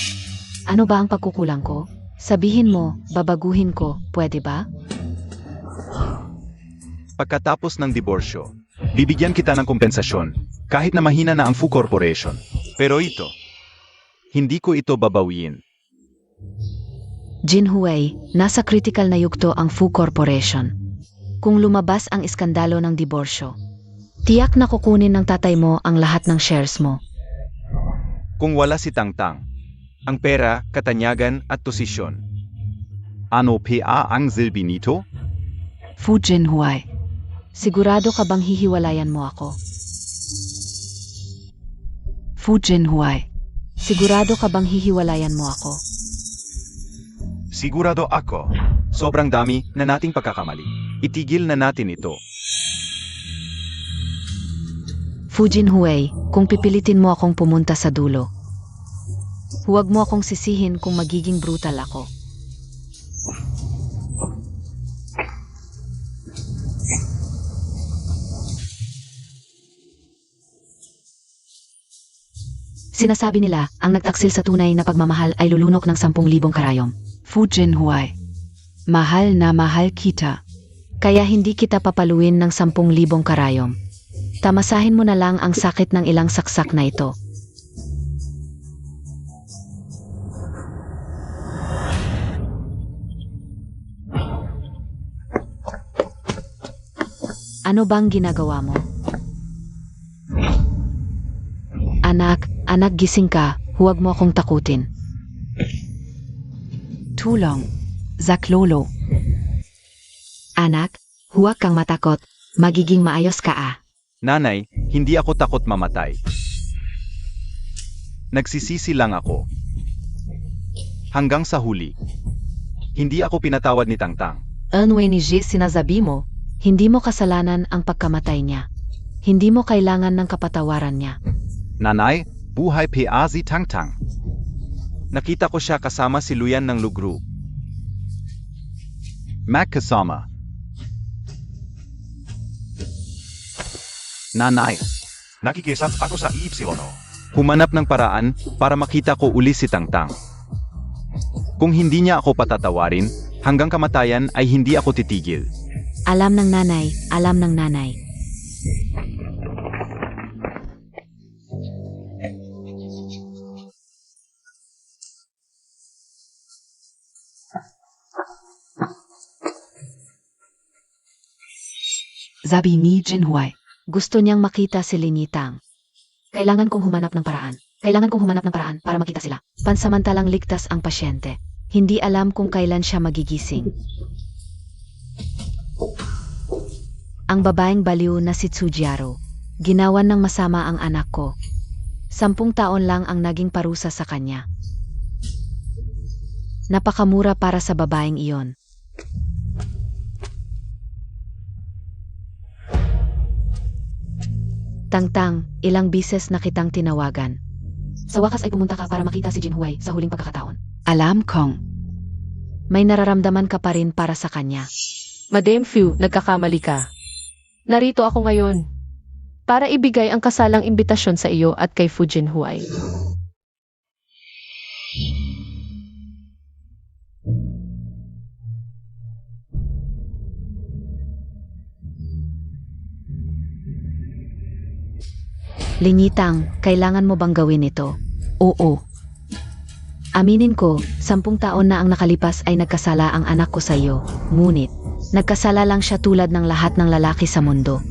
Speaker 2: Ano ba ang pagkukulang ko? Sabihin mo, babaguhin ko, pwede ba?
Speaker 4: Pagkatapos ng diborsyo, bibigyan kita ng kompensasyon, kahit na mahina na ang Fu Corporation. Pero ito, hindi ko ito babawiin.
Speaker 2: Jinhui, nasa critical na yugto ang Fu Corporation. Kung lumabas ang iskandalo ng diborsyo, tiyak na kukunin ng tatay mo ang lahat ng shares mo.
Speaker 4: Kung wala si Tangtang, ang pera, katanyagan at posisyon. Ano pa ang silbi nito?
Speaker 3: Fu Jinhui.
Speaker 2: Sigurado ka bang hihiwalayan mo ako?
Speaker 3: Fu Jinhui.
Speaker 2: Sigurado ka bang hihiwalayan mo ako?
Speaker 4: Sigurado ako. Sobrang dami na nating pagkakamali. Itigil na natin ito.
Speaker 2: Fu Jinhui, kung pipilitin mo akong pumunta sa dulo, huwag mo akong sisihin kung magiging brutal ako. Sinasabi nila, ang nagtaksil sa tunay na pagmamahal ay lulunok ng 10,000 karayom.
Speaker 3: Fu Jinhui.
Speaker 2: Mahal na mahal kita. Kaya hindi kita papaluin ng 10,000 karayom. Tamasahin mo na lang ang sakit ng ilang saksak na ito. Ano bang ginagawa mo? Anak, gising ka. Huwag mo akong takutin.
Speaker 3: Tulong. Sak Lolo.
Speaker 2: Anak, huwag kang matakot. Magiging maayos ka ah.
Speaker 4: Nanay, hindi ako takot mamatay. Nagsisisi lang ako. Hanggang sa huli. Hindi ako pinatawad ni Tangtang.
Speaker 2: Ano ni sinasabi mo? Hindi mo kasalanan ang pagkamatay niya. Hindi mo kailangan ng kapatawaran niya.
Speaker 4: Nanay, buhay pa si Tangtang. Nakita ko siya kasama si Luyan ng Lugru. Mac kasama. Nanay,
Speaker 7: Nakikisap ako sa Y.
Speaker 4: humanap ng paraan para makita ko uli si Tangtang. Kung hindi niya ako patatawarin, hanggang kamatayan ay hindi ako titigil.
Speaker 2: Alam ng nanay.
Speaker 3: Sabi ni Jinhui.
Speaker 2: Gusto niyang makita si Linitang. Kailangan kong humanap ng paraan para makita sila. Pansamantalang ligtas ang pasyente. Hindi alam kung kailan siya magigising. Ang babaeng baliw na si Tsujiaro. Ginawan ng masama ang anak ko. 10 taon lang ang naging parusa sa kanya. Napakamura para sa babaeng iyon. Tangtang, ilang bises na kitang tinawagan. Sa wakas ay pumunta ka para makita si Jinhui sa huling pagkakataon.
Speaker 3: Alam kong.
Speaker 2: May nararamdaman ka pa rin para sa kanya.
Speaker 1: Madame Fu, nagkakamali ka. Narito ako ngayon para ibigay ang kasalang imbitasyon sa iyo at kay Fu Jinhui.
Speaker 2: Linitang, kailangan mo bang gawin ito?
Speaker 3: Oo.
Speaker 2: Aminin ko, 10 taon na ang nakalipas ay nagkasala ang anak ko sa iyo. Ngunit, nagkasala lang siya tulad ng lahat ng lalaki sa mundo.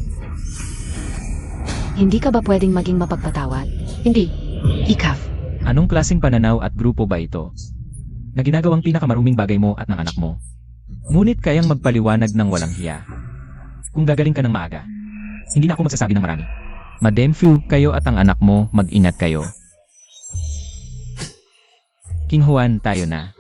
Speaker 2: Hindi ka ba pwedeng maging mapagpatawad?
Speaker 1: Hindi.
Speaker 3: Ikaw.
Speaker 5: Anong klaseng pananaw at grupo ba ito? Na ginagawang pinakamaruming bagay mo at ng anak mo. Ngunit kayang magpaliwanag ng walang hiya. Kung gagaling ka ng maaga, hindi na ako magsasabi ng marami. Madame Fu, kayo at ang anak mo, mag-ingat kayo. King Juan, tayo na.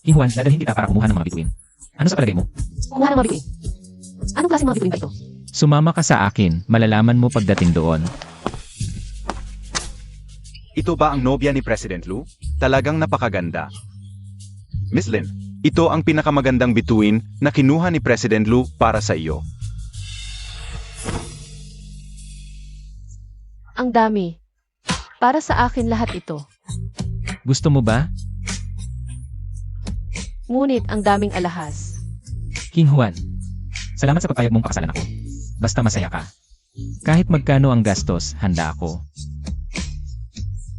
Speaker 5: King Juan, dadalhin kita para kumuha ng mga bituin. Ano sa palagay mo?
Speaker 1: Kumuha ng mga bituin. Anong klaseng mga bituin ba ito?
Speaker 5: Sumama ka sa akin, malalaman mo pagdating doon.
Speaker 4: Ito ba ang nobya ni President Lu? Talagang napakaganda. Miss Lin, ito ang pinakamagandang bituin na kinuha ni President Lu para sa iyo.
Speaker 1: Ang dami. Para sa akin lahat ito.
Speaker 5: Gusto mo ba?
Speaker 1: Ngunit ang daming alahas.
Speaker 5: King Juan, salamat sa pagpayag mong pakasalan ako. Basta masaya ka. Kahit magkano ang gastos, handa ako.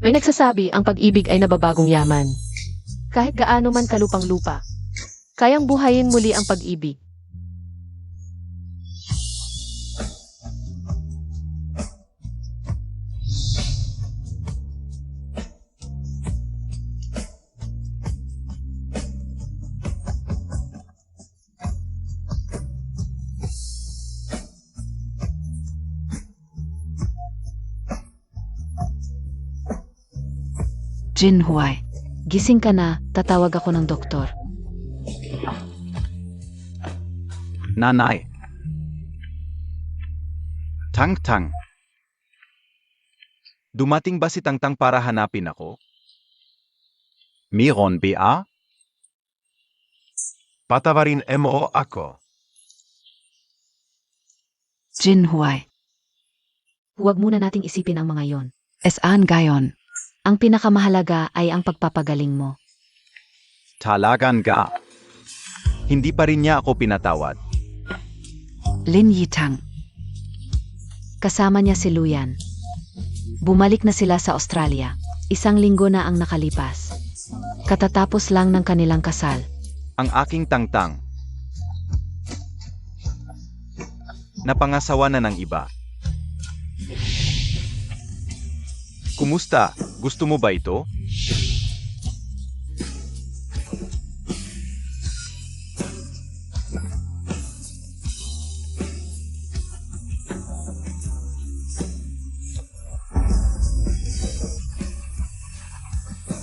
Speaker 1: May nagsasabi ang pag-ibig ay nababagong yaman. Kahit gaano man kalupang lupa, kayang buhayin muli ang pag-ibig.
Speaker 3: Jinhui.
Speaker 2: Gising ka na, tatawag ako ng doktor.
Speaker 4: Nanay. Tangtang. Dumating ba si Tangtang para hanapin ako? Miron ba?
Speaker 7: Patawarin mo ako.
Speaker 3: Jinhui.
Speaker 2: Huwag muna nating isipin ang mga yon.
Speaker 3: Saan gayon?
Speaker 2: Ang pinakamahalaga ay ang pagpapagaling mo.
Speaker 4: Talagan ga. Hindi pa rin niya ako pinatawad.
Speaker 3: Lin Yitang.
Speaker 2: Kasama niya si Luyan. Bumalik na sila sa Australia. 1 linggo na ang nakalipas. Katatapos lang ng kanilang kasal.
Speaker 4: Ang aking tangtang. Napangasawa na ng iba. Kumusta? Gusto mo ba ito?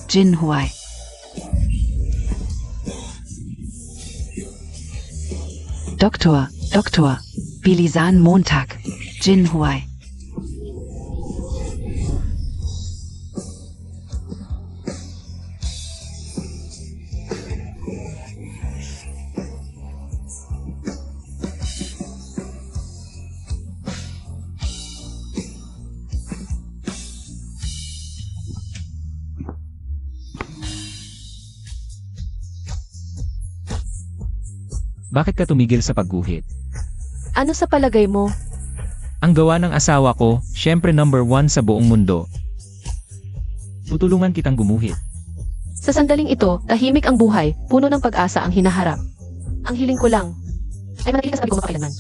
Speaker 3: Jin Huai. Doktor. Bilisan Montag. Jin Huai.
Speaker 5: Bakit ka tumigil sa pagguhit?
Speaker 1: Ano sa palagay mo?
Speaker 5: Ang gawa ng asawa ko, syempre number 1 sa buong mundo. Tutulungan kitang gumuhit.
Speaker 1: Sa sandaling ito, tahimik ang buhay, puno ng pag-asa ang hinaharap. Ang hiling ko lang ay manatili ka sa tabi ko mapakailanman.